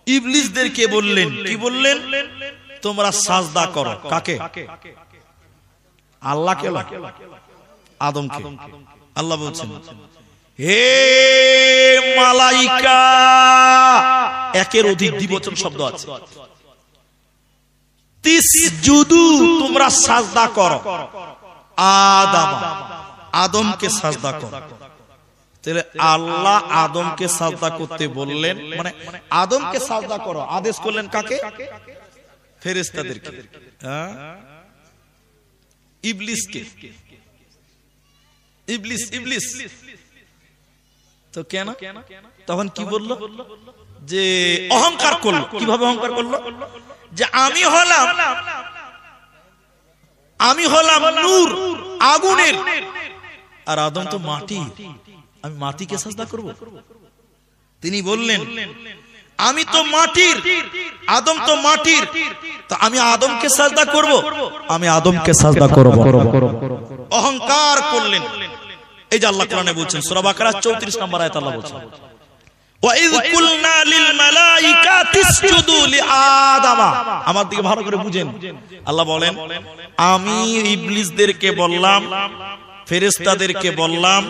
ইবলিসদেরকে বললেন, কি বললেন? তোমরা সাজদা করো। কাকে? আল্লাহকে, আদমকে। আল্লাহ বলছেন হে মালাইকা, একের অধিক দ্বিবচন শব্দ আছে। তিসজুদু, তোমরা সাজদা করো আদম, আদমকে সাজদা করো। তাহলে আল্লাহ আদমকে সাজদা করতে বললেন, মানে আদমকে সাজদা করো আদেশ করলেন কাকে? ফেরেশতাদেরকে। ইবলিসকে। ইবলিস, ইবলিস তো কেন? তখন কি বললো? যে অহংকার করলো। কিভাবে অহংকার করলো? যে আমি হলাম নূর, আগুনের, আর আদম তো মাটি, আমি মাটিকে সাজদা করব? তিনি বললেন আমি তো মাটির, আদম তো মাটির, তো আমি আদমকে সাজদা করব, আমি আদমকে সাজদা করব। অহংকার করলেন। এই যে আল্লাহ কোরআনে বলছেন সূরা বাকারা 34 নম্বর আয়াত আল্লাহ বলছেন ওয়াইয কুলনা লিল মালাইকাতি ইসজুদু লিআদম। আমার দিকে ভালো করে বুঝেন, আল্লাহ বলেন আমি ইবলিসদেরকে বললাম, ফেরেশতাদেরকে বললাম,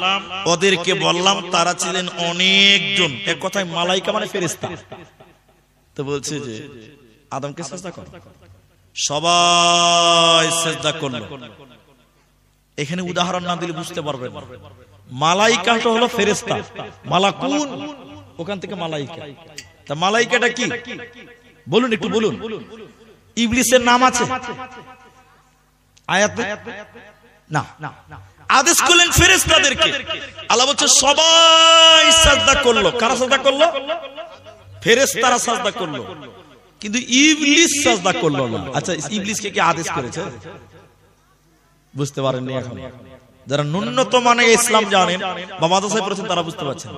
ওদেরকে বললাম, তারা ছিলেন অনেকজন। এক কথায় মালাইকা মানে ফেরেশতা। তো বলছে যে আদমকে সিজদা কর, সবাই সিজদা করলো। এখানে উদাহরণ না দিলে বুঝতে পারবেন না। মালাইকাটা হলো ফেরেশতা, মালাকুন ওখান থেকে মালাইকা। তা মালাইকাটা কি বলুন, একটু বলুন। ইবলিসের নাম আছে আয়াতে? না। আদেশ করলেন ফেরেশতাদেরকে, আল্লাহ বলছে সবাই সিজদা করলো। কারা সিজদা করলো? ফেরেশতারা সিজদা করলো, কিন্তু ইবলিস সিজদা করলো না। আচ্ছা, ইবলিসকে কি আদেশ করেছে? বুঝতে পারেননি এখন। যারা ন্যূনতম মানে ইসলাম জানেন বা মাদ্রাসায় পড়েছেন তারা বুঝতে পারছেন।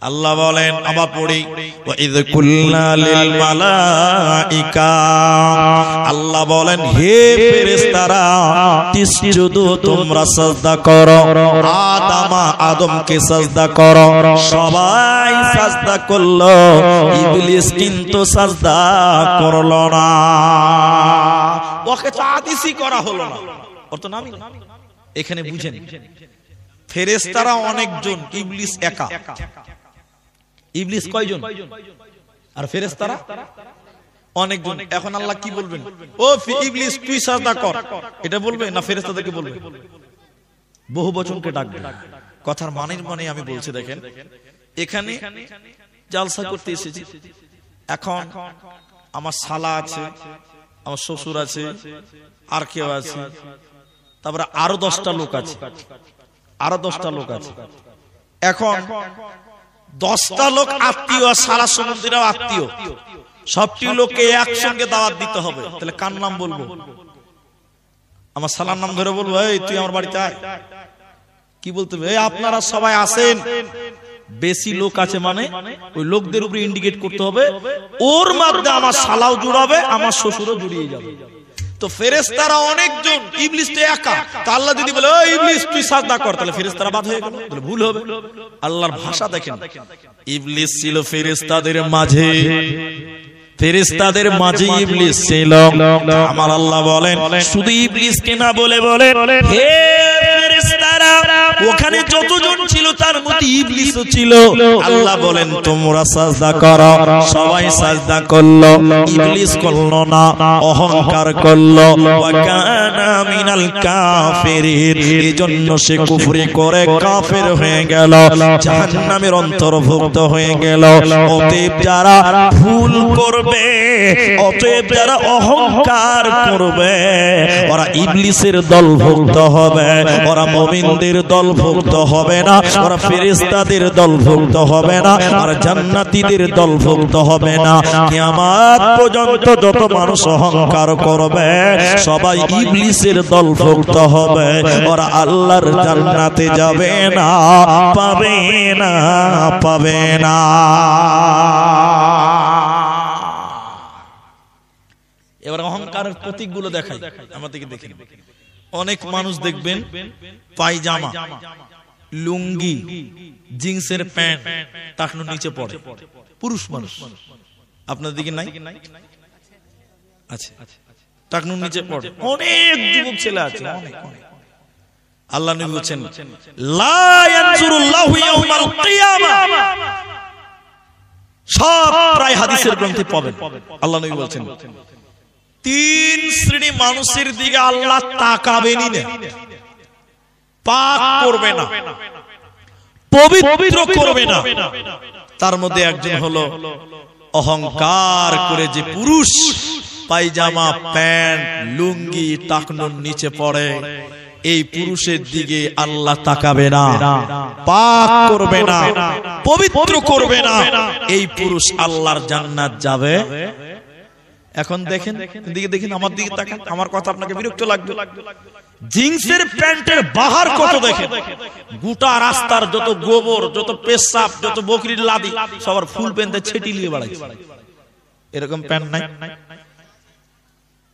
আল্লাহ বলেন, আবার পড়ি, ওয়াইয কুলনা লিল মালাইকা, আল্লাহ বলেন হে ফেরেশতারা তিসজুদু, তোমরা সিজদা করো, আদমা আদমকে সিজদা করো। সবাই সিজদা করলো, ইবলিস কিন্তু সিজদা করলো না। ওকে তো আদেশই করা হলো না, অর্থ নামি। এখানে বুঝেন, ফেরেশতারা অনেকজন, ইবলিস একা। ইবলিস কয়জন আর ফেরেশতারা অনেকজন। এখন আল্লাহ কি বলবেন? ও ইবলিস তুই সিজদা কর, এটা বলবে না ফেরেশতাদেরকে বলবে? বহু বচনকে ডাকবে। কথার মানের মানে আমি বলছি, দেখেন এখানে জালসা করতে এসেছি। এখন আমার শালা আছে, আমার শ্বশুর আছে, আর কেউ আছে, তারপরে আরো 10টা লোক আছে, আরো 10টা লোক আছে। এখন 10টা লোক আত্মীয়, সারা সমুদ্রেও আত্মীয়, সবটি লোককে একসঙ্গে দাওয়াত দিতে হবে। তাহলে কার নাম বলবো? আমার শালার নাম ধরে বলবো, এই তুই আমার বাড়িতে আয়? কি বলতে হবে? এই আপনারা সবাই আসেন। বেশি লোক আছে মানে ওই লোকদের উপরে ইন্ডিকেট করতে হবে, ওর মধ্যে আমার শালাও জুড়াবে, আমার শ্বশুরও জুড়িয়ে যাবে। তো ফেরেশতারা অনেকজন, ইবলিস তো একা। তো আল্লাহ যদি বলে ও ইবলিস তুই সিজদা কর, তাহলে ফেরেশতারা বাদ হয়ে গেল, তাহলে ভুল হবে। আল্লাহর ভাষা দেখেন, ইবলিস ছিল ফেরেশতাদের মাঝে, ফেরেশতাদের মাঝে ইবলিস ছিল। আমার আল্লাহ বলেন শুধু ইবলিসকে না বলে বলেন হে ফেরেশতারা, ওখানে যতজন ছিল তার মধ্যে ইবলিসও ছিল। আল্লাহ বলেন তোমরা সিজদা করো, সবাই সিজদা করলো, ইবলিস করলো না, অহংকার করলো। ওয়া কানা মিনাল কাফিরিন, এজন্য সে কুফরি করে কাফের হয়ে গেল, জাহান্নামের অন্তর্ভুক্ত হয়ে গেল। অতএব যারা ভুল করবে, অতএব যারা অহংকার করবে, ওরা ইবলিসের দলভুক্ত হবে, ওরা মুমিনদের দলভুক্ত হবে না, ওরা ফেরেশতাদের দলভুক্ত হবে না, আর জান্নাতীদের দলভুক্ত হবে না। কিয়ামত পর্যন্ত যত মানুষ অহংকার করবে সবাই ইবলিসের দলভুক্ত হবে, ওরা আল্লাহর জান্নাতে যাবে না, পাবে না, পাবে না। এবার অহংকারের প্রতীকগুলো দেখাই আমাদেরকে। দেখেন অনেক মানুষ দেখবেন পায়জামা, লুঙ্গি, জিন্সের প্যান্ট টাকনুর নিচে পড়ে, পুরুষ মানুষ। আপনাদের দিকে নাই? আচ্ছা, টাকনুর নিচে পড়ে অনেক যুবক ছেলে আছে, অনেক। আল্লাহ নবী বলেন লা ইয়ানজুরুল্লাহু ইয়াউমাল কিয়ামা, সব প্রায় হাদিসের গ্রন্থে পাবেন। আল্লাহ নবী বলেন 3 শ্রেণী মানুষের দিকে আল্লাহ তাকাবেনই না, পাক করবে না, পবিত্র করবে না। তার মধ্যে একজন হলো অহংকার করে যে পুরুষ পায়জামা, প্যান্ট, লুঙ্গি টাকনুর নিচে পড়ে, এই পুরুষের দিকে আল্লাহ তাকাবে না, পাক করবে না, পবিত্র করবে না। এই পুরুষ আল্লাহর জান্নাত যাবে এখন দেখেন দিকে দেখেন, আমার দিকে তাকান, আমার কথা আপনাকে বিরক্ত লাগবে। জিন্সের প্যান্টের বাহার কত দেখেন, গোটা রাস্তার যত গোবর, যত পেশাব, যত বকরির লাদি সবার ফুল প্যান্টে ছেটিলিয়ে বেড়াচ্ছে। এরকম প্যান্ট নাই।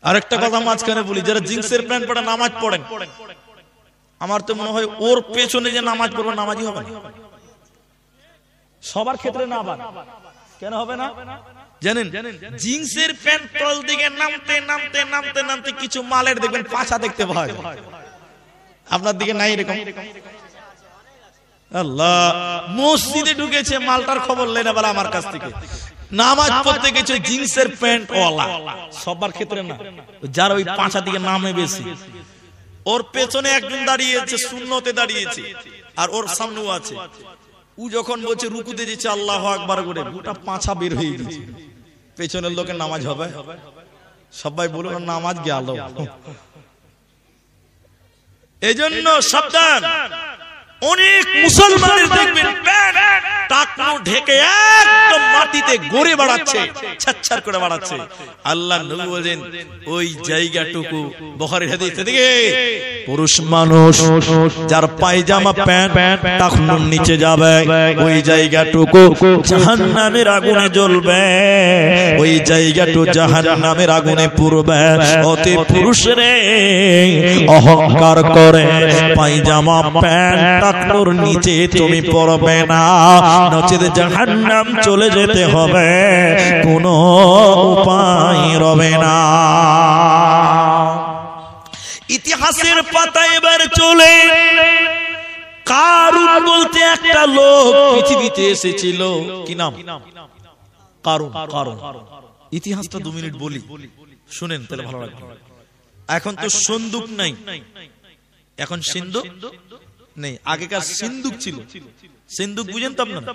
আরেকটা কথা মাঝখানে বলি, যারা জিন্সের প্যান্ট পরে নামাজ পড়েন, আমার তো মনে হয় ওর পেছনে যে নামাজ পড়বে নামাজই হবে না। সবার ক্ষেত্রে না, আবার কেন হবে না জানেন? জিন্সের প্যান্ট তল দিকে নামতে নামতে নামতে নামতে কিছু মালের দেখবেন পাছা দেখতে পাওয়া যায়। আপনার দিকে নাই এরকম? আল্লাহ, মসজিদে ঢুকেছে, মালটার খবর লেন আবার আমার কাছ থেকে। নামাজ পড়তে গেছে জিন্সের প্যান্ট ওয়ালা, সবার ক্ষেত্রে না, যার ওই পাছা দিকে নামে বেশি। ওর পেছনে একজন দাঁড়িয়েছে, সুন্নতে দাঁড়িয়েছে, আর ওর সামনেও আছে। ও যখন বলছে রুকুতে যেছে আল্লাহু আকবার করে, গোটা পাছা বের হয়ে গেছে। পেছনের লোকের নামাজ হবে? সবাই বলুন নামাজ গেল। এজন্য সাবধান। অনেক মুসলমানের দেখবেন প্যান্ট টাকনো ঢেকে একদম মাটিতে গড়ে বাড়াচ্ছে, ছাচ্ছার করে বাড়াচ্ছে। আল্লাহ নবী বলেন ওই জায়গাটুকু, বুখারীর হাদিস থেকে, পুরুষ মানুষ যার পায়জামা প্যান্ট টাকনোর নিচে যাবে, ওই জায়গাটুকু জাহান্নামের আগুনে জ্বলবে, ওই জায়গাটুকু জাহান্নামের আগুনে পুড়বে। অতি পুরুষরে অহংকার করে পায়জামা প্যান্ট টাকনোর নিচে তুমি পড়বে না, নচেত জাহান্নাম চলে যেতে হবে, কোনো উপায় রবে না। ইতিহাসের পাতায় এবার চলে, কারুন বলতে একটা লোক পৃথিবীতে এসেছিল। কি নাম? কারুন। কারুন ইতিহাসটা 2 মিনিট বলি, শুনেন তাহলে ভালো লাগবে। এখন তো সন্দুক নাই, এখন সিন্ধুক নেই। আগেকার সিন্ধুক ছিল। সিন্ধুক বুঝেন তো আপনারা?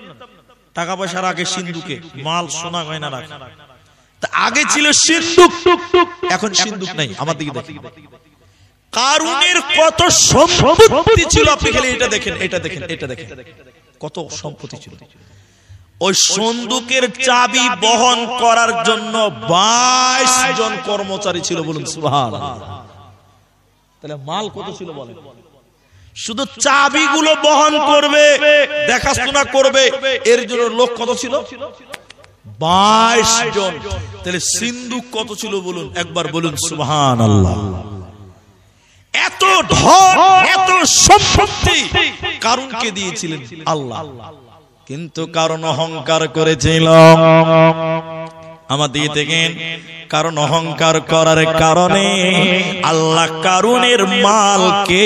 টাকা পয়সার আগে সিন্ধুকে মাল সোনা গয়না রাখে। আগে ছিল সিন্ধুক, এখন সিন্ধুক নাই। আমার দিকে দেখেন, কারুনের কত সম্পত্তি ছিল। আপনি খালি এটা দেখেন, এটা দেখেন, এটা দেখেন, কত সম্পত্তি ছিল। ওই সন্দুকের চাবি বহন করার জন্য 22 জন কর্মচারী ছিল। বলুন সুবহানাল্লাহ। তাহলে মাল কত ছিল বলেন? শুধু চাবিগুলো বহন করবে, দেখাশোনা করবে, এর জন্য লোক কত ছিল? 22 জন। তাহলে সিন্ধুক কত ছিল বলুন একবার, বলুন সুবহানাল্লাহ। এত ধন, এত সম্পত্তি কারুনকে দিয়েছিলেন আল্লাহ, কিন্তু কারণ অহংকার করেছিল। আমাদের দেখেন, কারণ অহংকার করার কারণে আল্লাহ কারুনের মালকে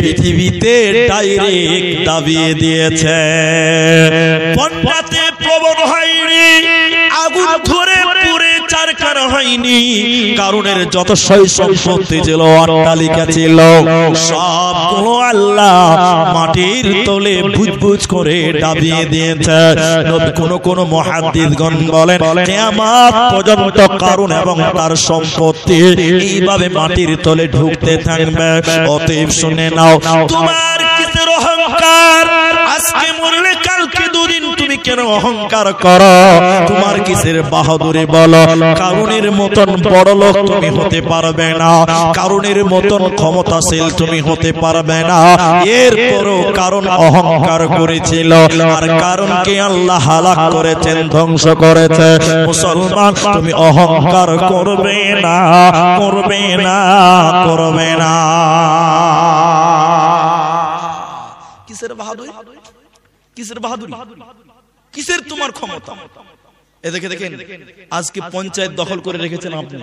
পৃথিবীতে ডাইরেক্ট দাবিয়ে দিয়েছে। বন্যাতে প্রবণ হয়নি, আগুন ধরে পুড়ে চারখানা হয়নি। কারুনের যত সয় সম্পত্তি ছিল, অট্টালিকা ছিল, সবগুলো আল্লাহ মাটির তলে বুজবুজ করে দাবিয়ে দিয়েছে। কোন মুহাদ্দিসগণ বলেন কিয়ামত পর্যন্ত কারুন এবং তার সম্পত্তি এইভাবে মাটির তলে ঢুকতে থাকবে। অতএব শুনে নাও, তোমার কিসের অহংকার? আজকে মরলে কালকে দুদিন তুমি কেন অহংকার করো? তোমার কিসের বাহাদুরি বলো? কারুনের মতন বড় লোক তুমি হতে পারবে না, কারুনের মতন ক্ষমতাশীল তুমি হতে পারবে না। এরপরও কারণ অহংকার করেছিল, আর কারণকে আল্লাহ হালাক করেছেন, ধ্বংস করেছে। মুসলমান, তুমি অহংকার করবে না, করবে না, করবে না। কিসের বাহাদুরি? কিসের বাহাদুরি? কিসের তোমার ক্ষমতা? এ দেখে দেখেন, আজকে পঞ্চায়েত দখল করে রেখেছেন আপনি।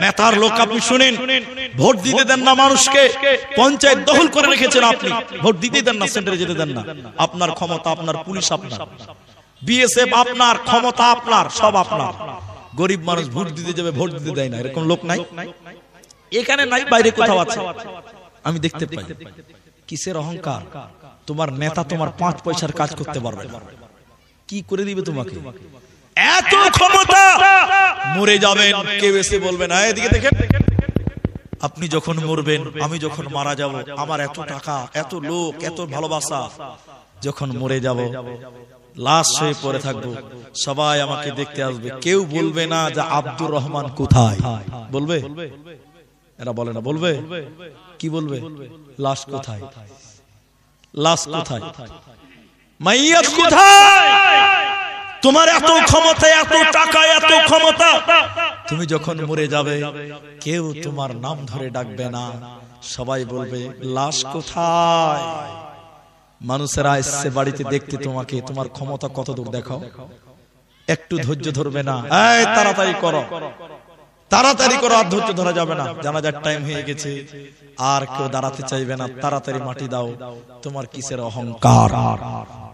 নেতার লোক আপনি শুনেন, ভোট দিতে দেন না মানুষকে, পঞ্চায়েত দখল করে রেখেছেন আপনি, ভোট দিতে দেন না, সেন্টারে যেতে দেন না। আপনার ক্ষমতা আপনার, পুলিশ আপনার, বিএসএফ আপনার, ক্ষমতা আপনার, সব আপনার। গরিব মানুষ ভোট দিতে যাবে, ভোট দিতে দেয় না, এরকম লোক নাই? এখানে নাই, বাইরে কোথাও আছে, আমি দেখতে পাই। কিসের অহংকার? তোমার নেতা তোমার 5 পয়সার কাজ করতে পারবে না, কি করে দিবে তোমাকে? এত ক্ষমতা। মরে যাবেন, কেউ এসে বলবে না, এদিকে দেখেন, আপনি যখন মরবেন, আমি যখন মারা যাব, আমার এত টাকা, এত লোক, এত ভালোবাসা, যখন মরে যাব লাশ হয়ে পড়ে থাকবো, সবাই আমাকে দেখতে আসবে, কেউ বলবে না যে আব্দুর রহমান কোথায়। বলবে? এরা বলে না, বলবে? কি বলবে? লাশ কোথায়? লাশ কোথায়? মাইয়াত কোথায়? তোমার এত ক্ষমতা, এত টাকা, এত ক্ষমতা, তুমি যখন মরে যাবে কেউ তোমার নাম ধরে ডাকবে না, সবাই বলবে লাশ কোথায়? মানুষেরা এসে বাড়িতে দেখতে তোমাকে, তোমার ক্ষমতা কত দূর দেখাও, একটু ধৈর্য ধরবে না, এই তাড়াতাড়ি করো, তাড়াতাড়ি করো, আর ধৈর্য ধরা যাবে না, জানাজার টাইম হয়ে গেছে, আর কেউ দাঁড়াতে চাইবে না, তাড়াতাড়ি মাটি দাও। তোমার কিসের অহংকার?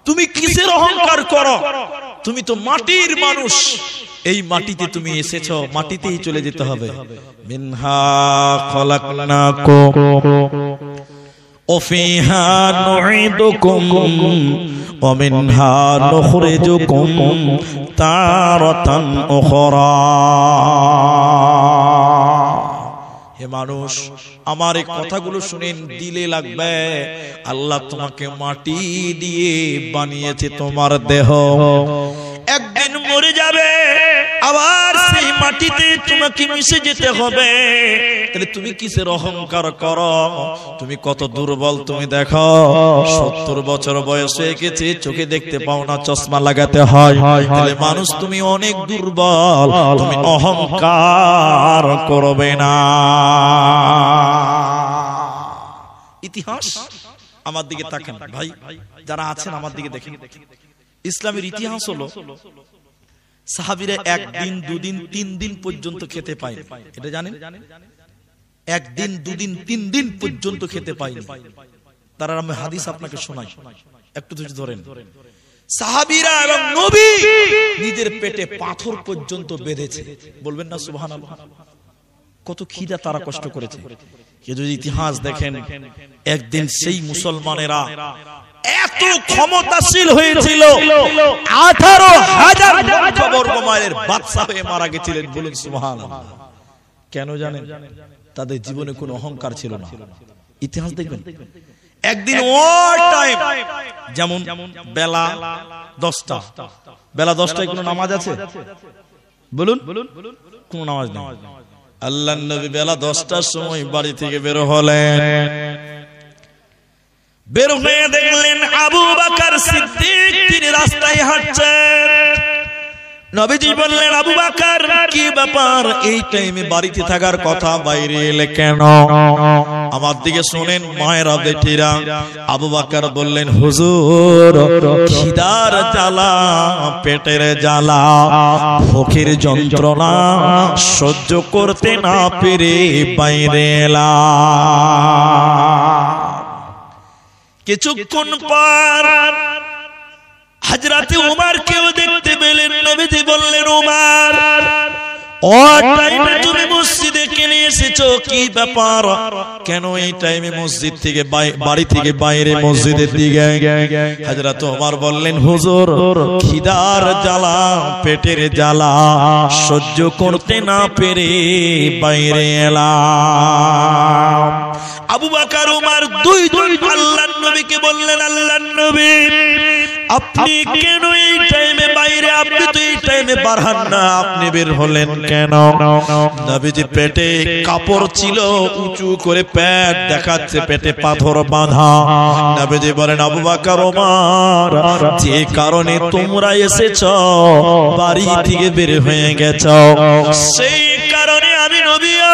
তুমি কিসের অহংকার করো? তুমি তো মাটির মানুষ, এই মাটিতে তুমি এসেছো, মাটিতেই চলে যেতে হবে। মিনহা খলাকনাকুম ওয়া ফিহা নুঈদুকুম ওয়া মিনহা নুখরিজুকুম তারাতান উখরা। হে মানুষ, আমার এই কথাগুলো শুনেন, দিলে লাগবে আল্লাহ তোমাকে মাটি দিয়ে বানিয়েছে, তোমার দেহ একদিন মরে যাবে, আবার সেই মাটিতে তোমাকে মিশে যেতে হবে। তাহলে তুমি কিসের অহংকার করো? তুমি কত দুর্বল তুমি দেখো, 70 বছর বয়স হয়ে গেছে, চোখে দেখতে পাও না, চশমা লাগাতে হয়। তাহলে মানুষ তুমি অনেক দুর্বল, তুমি অহংকার করবে না। ইতিহাস আমার দিকে তাকান ভাই, যারা আছেন আমার দিকে দেখেন। ইসলামের ইতিহাস হলো সাহাবীরা একদিন, দুদিন, 3 দিন পর্যন্ত খেতে পায়নি, এটা জানেন? একদিন, দুদিন, 3 দিন পর্যন্ত খেতে পায়নি। তারা আমি হাদিস আপনাকে শোনাই, একটু ধৈর্য ধরেন। সাহাবীরা এবং নবী নিজের পেটে পাথর পর্যন্ত বেঁধেছে, বলবেন না সুবহানাল্লাহ? কত খিদা তারা কষ্ট করেছে। যদি ইতিহাস দেখেন, একদিন সেই মুসলমানেরা এত ক্ষমতাশীল হয়েছিল, 18,000 বর্গ মাইলের বাদশা হয়ে মারা গেছিলেন, বলুন সুবহানাল্লাহ। কেন জানেন? তাদের জীবনে কোনো অহংকার ছিল না। ইতিহাস দেখবেন, একদিন ওয়ার টাইম, যেমন বেলা 10টা, বেলা 10টায় কোনো নামাজ আছে? বলুন, কোন নামাজ নেই। আল্লাহর নবী বেলা 10টার সময় বাড়ি থেকে বের হলেন, বের হয়ে দেখলেন আবু বকর সিদ্দিক তিনি রাস্তায় হাঁটছেন। নবীজি বললেন, আবু বকর কি ব্যাপার, এই টাইমে বাড়িতে থাকার কথা, বাইরে এলে কেন? আমার দিকে শুনেন মায়েরা, বেটিরা। আবু বকর বললেন, হুজুর খিদার জ্বালা, পেটের জ্বালা, ভোকের যন্ত্রণা সহ্য করতে না পেরে বাইরে এলাম। কিছুক্ষণ পর হযরত উমর কেও দেখতে পেলেন। নবীজি বললেন, উমর ও টাইমে তুমি মসজিদে কেন এসেছো, কি ব্যাপার? কেন এই টাইমে মসজিদ থেকে, বাড়ি থেকে বাইরে মসজিদের দিকে? হযরত উমর বললেন, হুজুর খিদার জ্বালা, পেটের জ্বালা সহ্য করতে না পেরে বাইরে এলাম। আবু বকর উমর দুই আল্লাহর নবীকে বললেন, আল্লাহর নবী আপনি কেন এই টাইমে বাইরে? আপনি তো এই টাইমে বার হন না, আপনি বের হলেন কেন? নবীজি পেটে কাপড় ছিল, উঁচু করে পেট দেখাচ্ছে, পেটে পাথর বাঁধা। নবীজি বলেন, আবু বকর ওমর যে কারণে তোমরা এসেছো, বাড়ি থেকে বের হয়ে গেছো, সেই কারণে আমি নবীও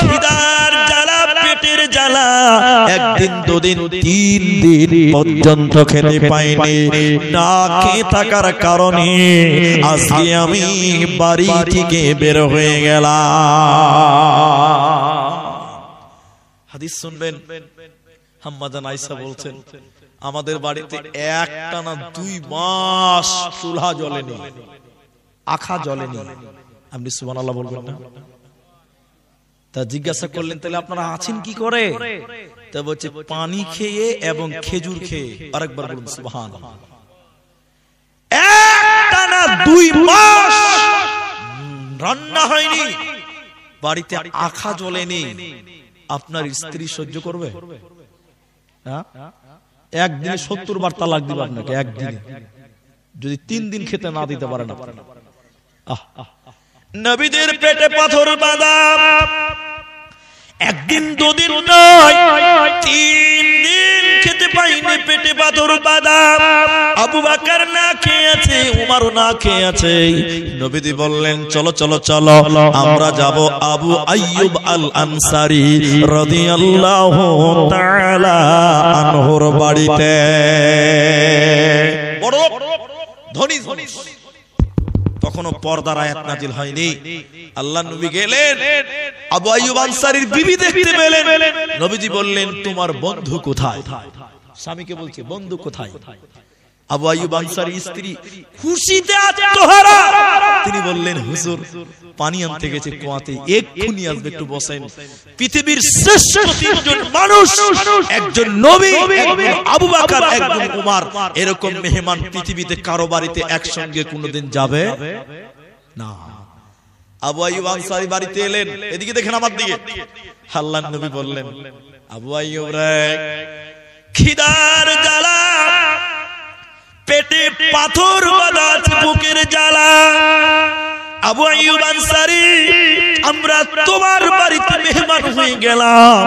খিদার জ্বালা, পেটের জ্বালা একদিন, দুদিন, 3 দিন পর্যন্ত খেতে পাইনি। না খেয়ে থাকার কারণে আজকে আমি বাড়ি থেকে বের হয়ে গেলাম। হাদিস শুনবেন, হাম্মাদান আয়েশা বলছেন, আমাদের বাড়িতে একটানা 2 মাস চুলা জ্বলেনি, আখা জ্বলেনি। আপনি সুবহানাল্লাহ বলবেন না? তা জিজ্ঞাসা করলেন, তাহলে আপনারা আছেন কি করে? তা বলছে, পানি খেয়ে এবং খেজুর খেয়ে। আরেকবার বলুন সুবহানাল্লাহ। একটানা 2 মাস রান্না হয়নি, বাড়িতে আখা জ্বলেনি। আপনার স্ত্রী সহ্য করবে? একদিনে 70 বার তালাক দিবে আপনাকে, একদিনে যদি 3 দিন খেতে না দিতে পারেন আপনারা। নবীদের পেটে পাথর বাঁধা, একদিন দুদিন নয়, 3 দিন খেতে পাইনি, পেটে পাথর বাঁধা। আবু বকর না খেয়ে আছে, উমরও না খেয়ে আছে। নবীজি বললেন চলো চলো চলো, আমরা যাব আবু আইয়ুব আল আনসারী রাদিয়াল্লাহু তাআলা আনহুর বাড়িতে। বড় ধনী ধনী, তখনও পর্দার আয়াত নাজিল হয়নি। আল্লাহর নবী গেলেন, আবু আইয়ুব আনসারীর বিবি দেখতে পেলেন। নবীজি বললেন তোমার বন্ধু কোথায়? স্বামীকে বলছে বন্ধু কোথায়? আবু আইয়ুব আনসারীর স্ত্রী খুশিতে আত্মহারা। তিনি বললেন হুজুর পানি আনতে গেছে কুয়াতে, এক্ষুনি আসবে, একটু বসেন। পৃথিবীর শ্রেষ্ঠ 3 জন মানুষ, একজন নবী, একজন আবু বকর, একজন উমর, এরকম মেহমান পৃথিবীতে কারো বাড়িতে একসঙ্গে কোনোদিন যাবে না। আবু আইয়ুব আনসারী বাড়িতে এলেন, এদিকে দেখেন আমার দিকে। আল্লাহর নবী বললেন আবু আইয়ুব রে, খিদার জ্বালা, পেটে পাথর বাঁধা আছে, বুকের জ্বালা। আবু আইয়ুব আনসারী আমরা তোমার বাড়িতে মেহমান হয়ে গেলাম,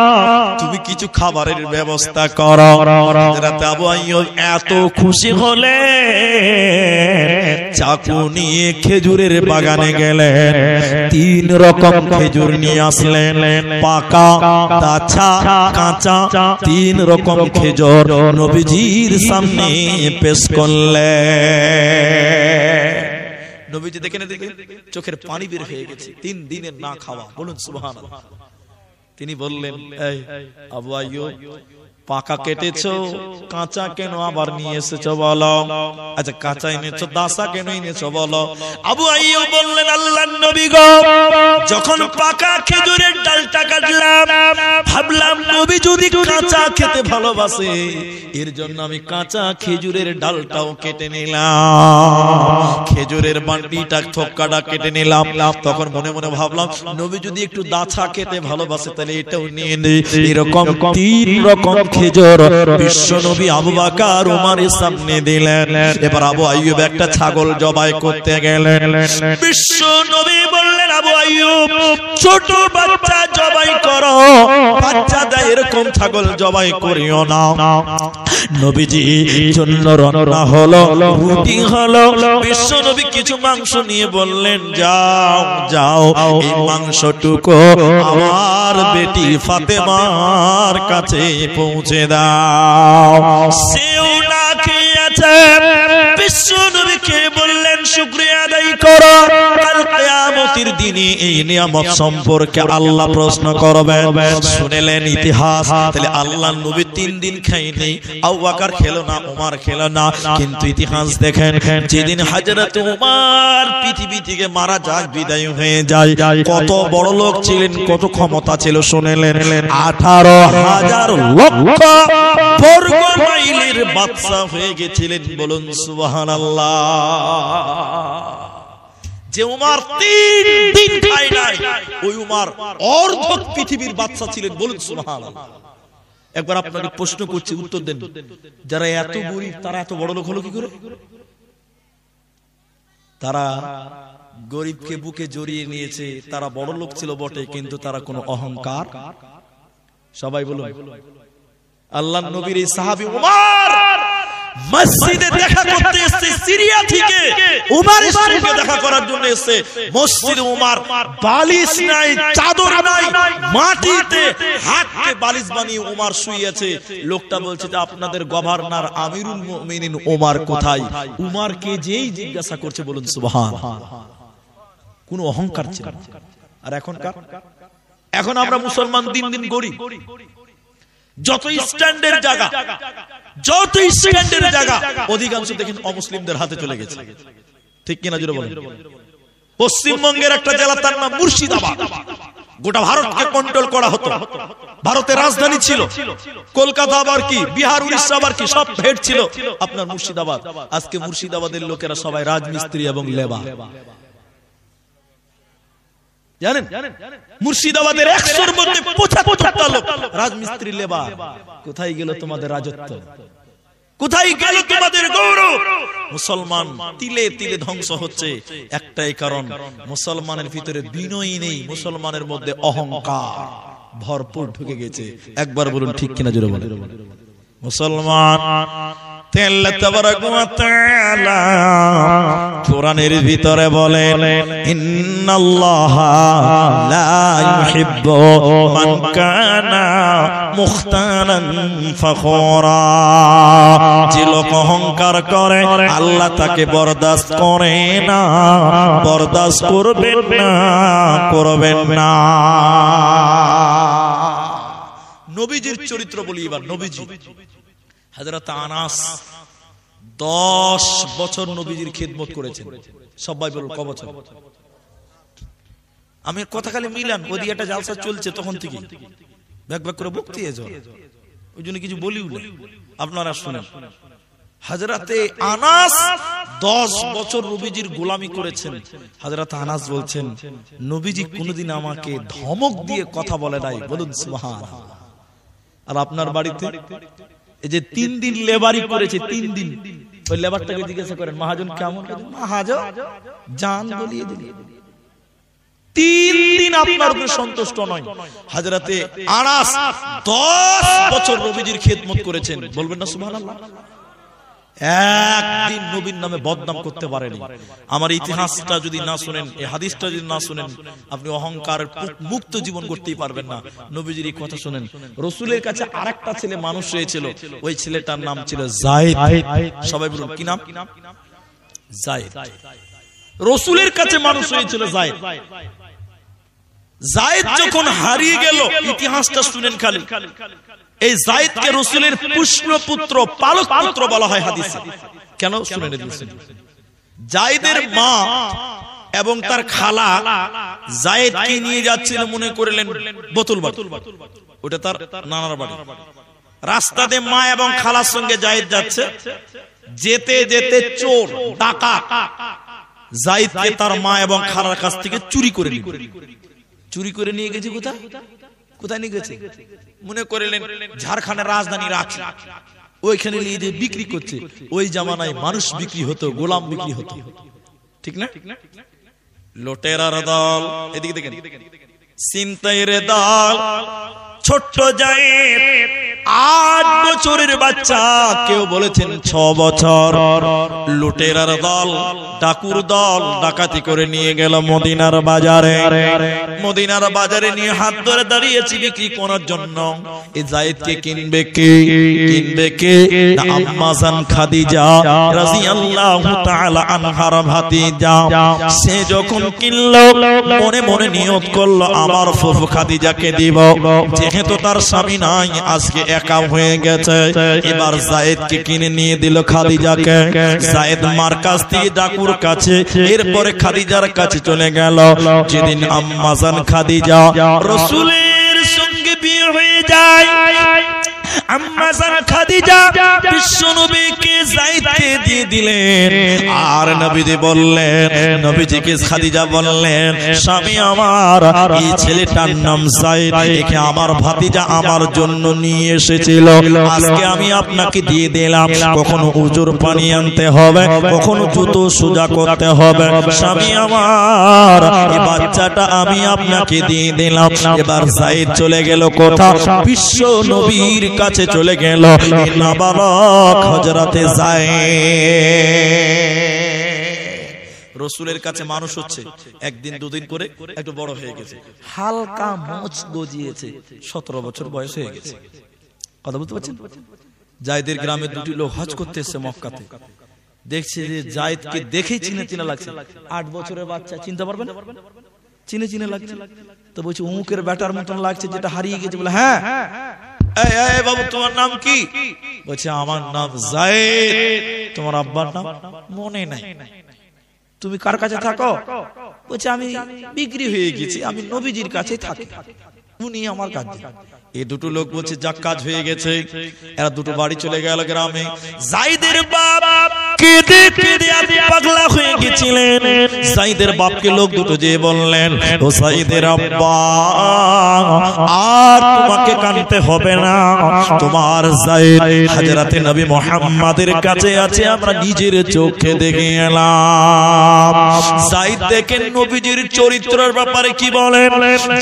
তুমি কিছু খাবারের ব্যবস্থা করো। রাতে আবু আইয়ুব এত খুশি হলে চাকু নিয়ে খেজুরের বাগানে গেলেন, 3 রকম খেজুর নিয়ে আসলেন, পাকা, কাঁচা, কাঁচা, 3 রকম খেজুর নবীজির সামনে পেশ করলেন। নবীজি দেখে চোখের পানি বের হয়ে গেছে, 3 দিনের না খাওয়া, বলুন সুবহানাল্লাহ। তিনি বললেন এই আবু আইয়ুব, পাকা কেটেছো, কাঁচা কেন আবার নিয়ে এসেছো বলো? আচ্ছা কাঁচা এনেছো, দাসা কেন এনেছো বলো? আবু আইয়ুব বললেন আল্লাহর নবী গো, যখন পাকা খেজুরের ডালটা কাটলাম, ভাবলাম নবী যদি কাঁচা খেতে ভালোবাসে, এর জন্য আমি কাঁচা খেজুরের ডালটাও কেটে নিলাম, খেজুরের বান্ডিটা থোক্কাটা কেটে নিলাম। তখন মনে মনে ভাবলাম নবী যদি একটু দাছা খেতে ভালোবাসে তাহলে এটাও নিয়ে নেই। এরকম 3 রকম খেজুর বিশ্ব নবী আবু বকর উমরের সামনে দিলেন। এবার আবু আইয়ুব একটা ছাগল জবাই করতে গেলেন। বিশ্ব নবী বললেন আবু আইয়ুব, ছোট বাচ্চা জবাই করো, বাচ্চাটা এরকম ছাগল জবাই করিও না। নবীজি জন্য রান্না হলো, রুটি হলো। বিশ্ব নবী কিছু মাংস নিয়ে বললেন যাও যাও, এই মাংসটুকু আমার বেটি ফাতেমার কাছে পৌঁছে দাও। সেও না খেয়েছে। বিশ্ব নবীকে বললেন শুকরিয়া আদায় করো, কাল কিয়ামতের দিনে এই নিয়ামত সম্পর্কে আল্লাহ প্রশ্ন করবেন। শুনলেন ইতিহাস, তাহলে আল্লাহর নবী 3 দিন খায়নি, আবু বকর খেলো না, উমর খেলো না। কিন্তু ইতিহাস দেখেন, যেদিন হযরত উমর পৃথিবী থেকে মারা যাক, বিদায় হয়ে যায়, কত বড় লোক ছিলেন, কত ক্ষমতা ছিল শুনলেন। 18,000 লক্ষ বর্গ মাইলের বাদশা হয়ে গেছিলেন, বলুন সুবহানাল্লাহ। যে উমর 3 দিন খায় নাই, ওই উমর অর্ধেক পৃথিবীর বাদশা ছিলেন, বলুন সুবহানাল্লাহ। একবার আপনাকে প্রশ্ন করছি, উত্তর দেন, যারা এত গরিব তারা এত বড় লোক হলো কি করে? তারা গরিবকে বুকে জড়িয়ে নিয়েছে, তারা বড় লোক ছিল বটে, কিন্তু তারা কোনো অহংকার। সবাই বলুন। আল্লাহর নবীর এই সাহাবী উমর মসজিদে দেখা করতে এসেছে, সিরিয়া থেকে উমরের সঙ্গে দেখা করার জন্য এসেছে। মসজিদে উমর বালিশ নাই, চাদর নাই, মাটিতে হাতকে বালিশ বানিয়ে উমর শুয়ে আছে। লোকটা বলছে যে আপনাদের গভর্নর আমিরুল মুমিনিন উমর কোথায়? উমরকে যেই জিজ্ঞাসা করছে, বলুন সুবহানাল্লাহ, কোনো অহংকার ছিল না। আর এখন আমরা মুসলমান দিন দিন গরিব, যত স্ট্যান্ডের জায়গা, যত স্ট্যান্ডের জায়গা অধিকাংশ দেখেন অমুসলিমদের হাতে চলে গেছে, ঠিক কিনা জোরে বলেন। পশ্চিমবঙ্গের একটা জেলা, তার নাম মুর্শিদাবাদ, গোটা ভারতকে কন্ট্রোল করা হতো, ভারতের রাজধানী ছিল। কলকাতা আবার কি, বিহার, উড়িষ্যা আবার কি, সব হেড ছিল আপনার মুর্শিদাবাদ। আজকে মুর্শিদাবাদের লোকেরা সবাই রাজমিস্ত্রি এবং লেবার। জানেন মুর্শিদাবাদের 100-র মধ্যে 75টা লোক রাজমিস্ত্রি লেবার। কোথায় গেল তোমাদের রাজত্ব? কোথায় গেল তোমাদের গৌরব? মুসলমান তিলে তিলে ধ্বংস হচ্ছে একটাই কারণ, মুসলমানের ভিতরে বিনয় নেই, মুসলমানের মধ্যে অহংকার ভরপুর ঢুকে গেছে। একবার বলুন ঠিক কিনা, জোরে বলেন। মুসলমান আল্লাহ তাবারাক ওয়া তাআলা কোরআনের ভিতরে বলেন, ইন্নাল্লাহা লা ইউহিব্বু মান কানা মুখতালান ফাখুরা। যে লোক অহংকার করে আল্লাহ তাকে বরদাস্ত করে না, বরদাস্ত করবেন না, করবেন না। নবীজির চরিত্র বলি এবার। নবীজি হযরত আনাস 10 বছর নবীজির খিদমত করেছেন। সবাই বলুন কত বছর? আমি কথা খালি মিলান, ওদিকে একটা জালসা চলছে তখন থেকে ব্যাক ব্যাক করে বকতে যাও, ওই জন্য কিছু বলিও না, আপনারা শুনেন। হযরতে আনাস 10 বছর নবীজির গোলামি করেছেন। হযরত আনাস বলছেন, নবীজি কোনদিন আমাকে ধমক দিয়ে কথা বলে নাই, বলুন সুবহানাল্লাহ। আর আপনার বাড়িতে এই যে 3 দিন লেবারি করেছে, 3 দিন, ওই লেবারটাকে জিজ্ঞাসা করেন মহাজন কেমন? মহাজন জান বলিয়ে দিল। 3 দিন আপনার উপরে সন্তুষ্ট নয়। হযরতে আনাস 10 বছর নবীজির খেদমত করেছেন, বলবেন না সুবহানাল্লাহ? একদিন নবীর নামে বদনাম করতে পারেনি। আমার ইতিহাসটা যদি না শুনেন, এই হাদিসটা যদি না শুনেন, আপনি অহংকার মুক্ত জীবন করতেই পারবেন না। নবীজির এই কথা শুনেন। রাসূলের কাছে আরেকটা ছেলে মানুষ হয়েছিল, ওই ছেলেটার নাম ছিল যায়েদ। সবাই বলুন কি নাম? যায়েদ। রাসূলের কাছে মানুষ হয়েছিল যায়েদ। যায়েদ যখন হারিয়ে গেল, ইতিহাসটা শুনেন খালি। এই যায়েদকে রাসূলের পুষ্প পুত্র, পালক পুত্র বলা হয় হাদিসে। কেন শুনে নিন। যায়েদের মা এবং তার খালা যায়েদকে নিয়ে যাচ্ছিল, মনে করলেন বোতল বাড়ি, ওটা তার নানার বাড়ি। রাস্তাতে মা এবং খালার সঙ্গে যায়েদ যাচ্ছে, যেতে যেতে চোর ডাকাত যায়েদকে তার মা এবং খালার কাছ থেকে চুরি করে নিয়ে গেছে। কোথায় নিয়ে গেছে? মনে করলেন ঝাড়খণ্ডের রাজধানী রাঁচি, ওইখানে নিয়ে যে বিক্রি করছে। ওই জামানায় মানুষ বিক্রি হতো, গোলাম বিক্রি হতো, ঠিক না? লুটেরার দল, এদিকে দেখেন, ছিনতাইয়ের দল, ছোট্ট যায়েদ 8 বছরের বাচ্চা, কেউ বলেছেন 6 বছর। লুটেরার দল, ডাকুর দল ডাকাতি করে নিয়ে গেল মদিনার বাজারে। মদিনার বাজারে নিয়ে হাত ধরে দাঁড়িয়েছি বিক্রি করার জন্য। এই যায়েদকে কিনবে কে? আম্মা জান খাদিজা রাদিয়াল্লাহু তাআলা আনহার ভাতিজা। সে যখন কিনলো, মনে মনে নিয়ত করলো আমার ফুফু খাদিজাকে দিব। যেহেতু তার স্বামী নাই, আজকে একা হয়ে গেছে, এবার যায়েদকে কিনে নিয়ে দিল খাদিজাকে। যায়েদ মার কাছ থেকে ডাকুর কাছে, এরপরে খাদিজার কাছে চলে গেল। যেদিন আম্মা জান খাদিজা রাসূলের সঙ্গে বিয়ে হয়ে যায়, আম্মা জান খাদিজা বিশ্বনবীকে যায়েদকে দিয়ে দিলেন। আর নবীজি বললেন, নবীজিকে খাদিজা বললেন, স্বামী আমার, এই ছেলেটার নাম যায়েদ, একে আমার ভাতিজা আমার জন্য নিয়ে এসেছিল, আজকে আমি আপনাকে দিয়ে দিলাম। কখনো উজুর পানি আনতে হবে, কখনো জুতো সোজা করতে হবে। স্বামী আমার, এই বাচ্চাটা আমি আপনাকে দিয়ে দিলাম। এবার যায়েদ চলে গেল কোথাও? বিশ্ব নবীর কাছে চলে গেল। নাবালক হযরতে যায়েদ রাসূলের কাছে মানুষ হচ্ছে, একদিন দুদিন করে একটু বড় হয়ে গেছে, হালকা মোচ গজিয়েছে, 17 বছর বয়স হয়ে গেছে। কথা বুঝতে পারছেন? যায়েদের গ্রামে 2টি লোক হজ করতে এসেছে মক্কাতে। দেখছে যে যায়েদকে দেখেই চিনে লাগছে। 8 বছরের বাচ্চা, চিনতে পারবেন? চিনে লাগছে। তো বলছে উমুকের ব্যাটার মতন লাগছে, যেটা হারিয়ে গেছে। বলে হ্যাঁ। এই বাবু, তোমার নাম কি? বলছে আমার নাম যায়েদ। তোমার আব্বার নাম? মনে নাই। তুমি কার কাছে থাকো? বলছে আমি বিক্রি হয়ে গেছি, আমি নবীজির কাছে থাকি, উনি আমার কাছে। এই 2টো লোক বলছে যাক, কাজ হয়ে গেছে। এরা 2টো বাড়ি চলে গেল গ্রামে। যায়েদের বাবা কেঁদে কেঁদে পাগলা হয়ে গেছিলেন। সাইদের বাপকে লোক দুটো যে বললেন, ও সাইদের আব্বা, আর তোমাকে কাঁদতে হবে না, তোমার সাইদ হযরতে নবী মুহাম্মাদের কাছে আছে, আমরা নিজের চোখে দেখে এলাম। সাইদ দেখেন নবীজির চরিত্রের ব্যাপারে কি বলেন।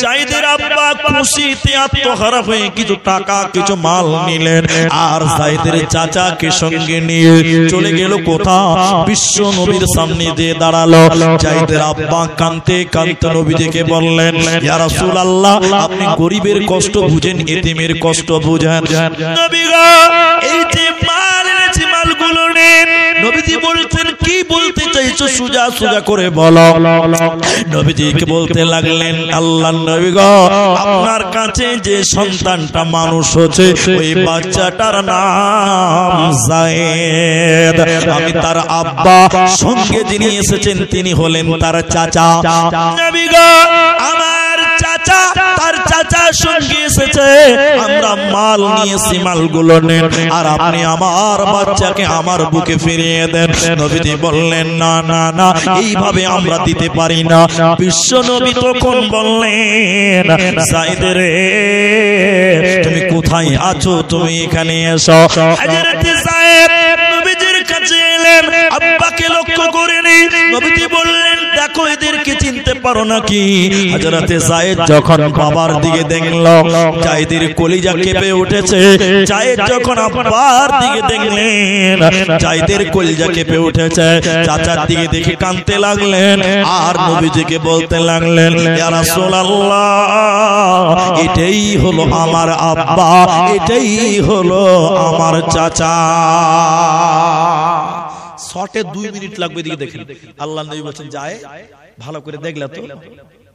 সাইদের আব্বা খুশিতে আত্মহারা হয়ে কিছু টাকা কিছু মাল নিলেন, আর সাইদের চাচাকে সঙ্গে নিয়ে চলে গেল কোথাও, বিশ্ব নবীর সামনে দিয়ে দাঁড়ালো। সাইদের আব্বা কাঁদতে কাঁদতে নবীজিকে বললেন, ইয়া রাসূলুল্লাহ, আপনি গরিবের কষ্ট বুঝেন, এতিমের কষ্ট বুঝেন। নবী গো, এই যে মাল এনেছি, মালগুলো নেন। নবীজি বলছেন, কি বলতে চাইছো সোজা সোজা করে বলো। নবীজিকে বলতে লাগলেন, আল্লাহর নবী গো, আপনার কাছে যে সন্তানটা মানুষ হচ্ছে, ওই বাচ্চাটার নাম যায়েদ। আমি তার আব্বা, সঙ্গে যিনি এসেছেন তিনি হলেন তার চাচা। নবী গো, আমার চাচা, তার চাচা সঙ্গে এসেছে, আমরা মাল নিয়েছি, মালগুলো নেন, আর আপনি আমার বাচ্চাকে আমার বুকে ফিরিয়ে দেন। নবীজি বললেন, না না না, এইভাবে আমরা দিতে পারি না। বিশ্ব নবী তখন বললেন, যায়েদ রে, তুমি কোথায় আছো, তুমি এখানে এসো। হযরতে যায়েদ নবীজির কাছে এলেন, আব্বাকে লক্ষ্য করেনি। নবীজি বললেন, দেখো এদেরকে চিনতে পারো নাকি? হযরতে যায়েদ যখন বাবার দিকে দেখল, যায়েদের কলিজা কেঁপে উঠেছে। যায়েদ যখন আব্বার দিকে দেখলেন, যায়েদের কলিজা কেঁপে উঠেছে। চাচার দিকে দেখে কাঁদতে লাগলেন, আর নবীজিকে বলতে লাগলেন, ইয়া রাসূলুল্লাহ, এটাই হলো আমার আব্বা, এটাই হলো আমার চাচা। শর্টে 2 মিনিট লাগবে, দিকে দেখেন। আল্লাহর নবী বলেন, যায় ভালো করে দেখলা তো,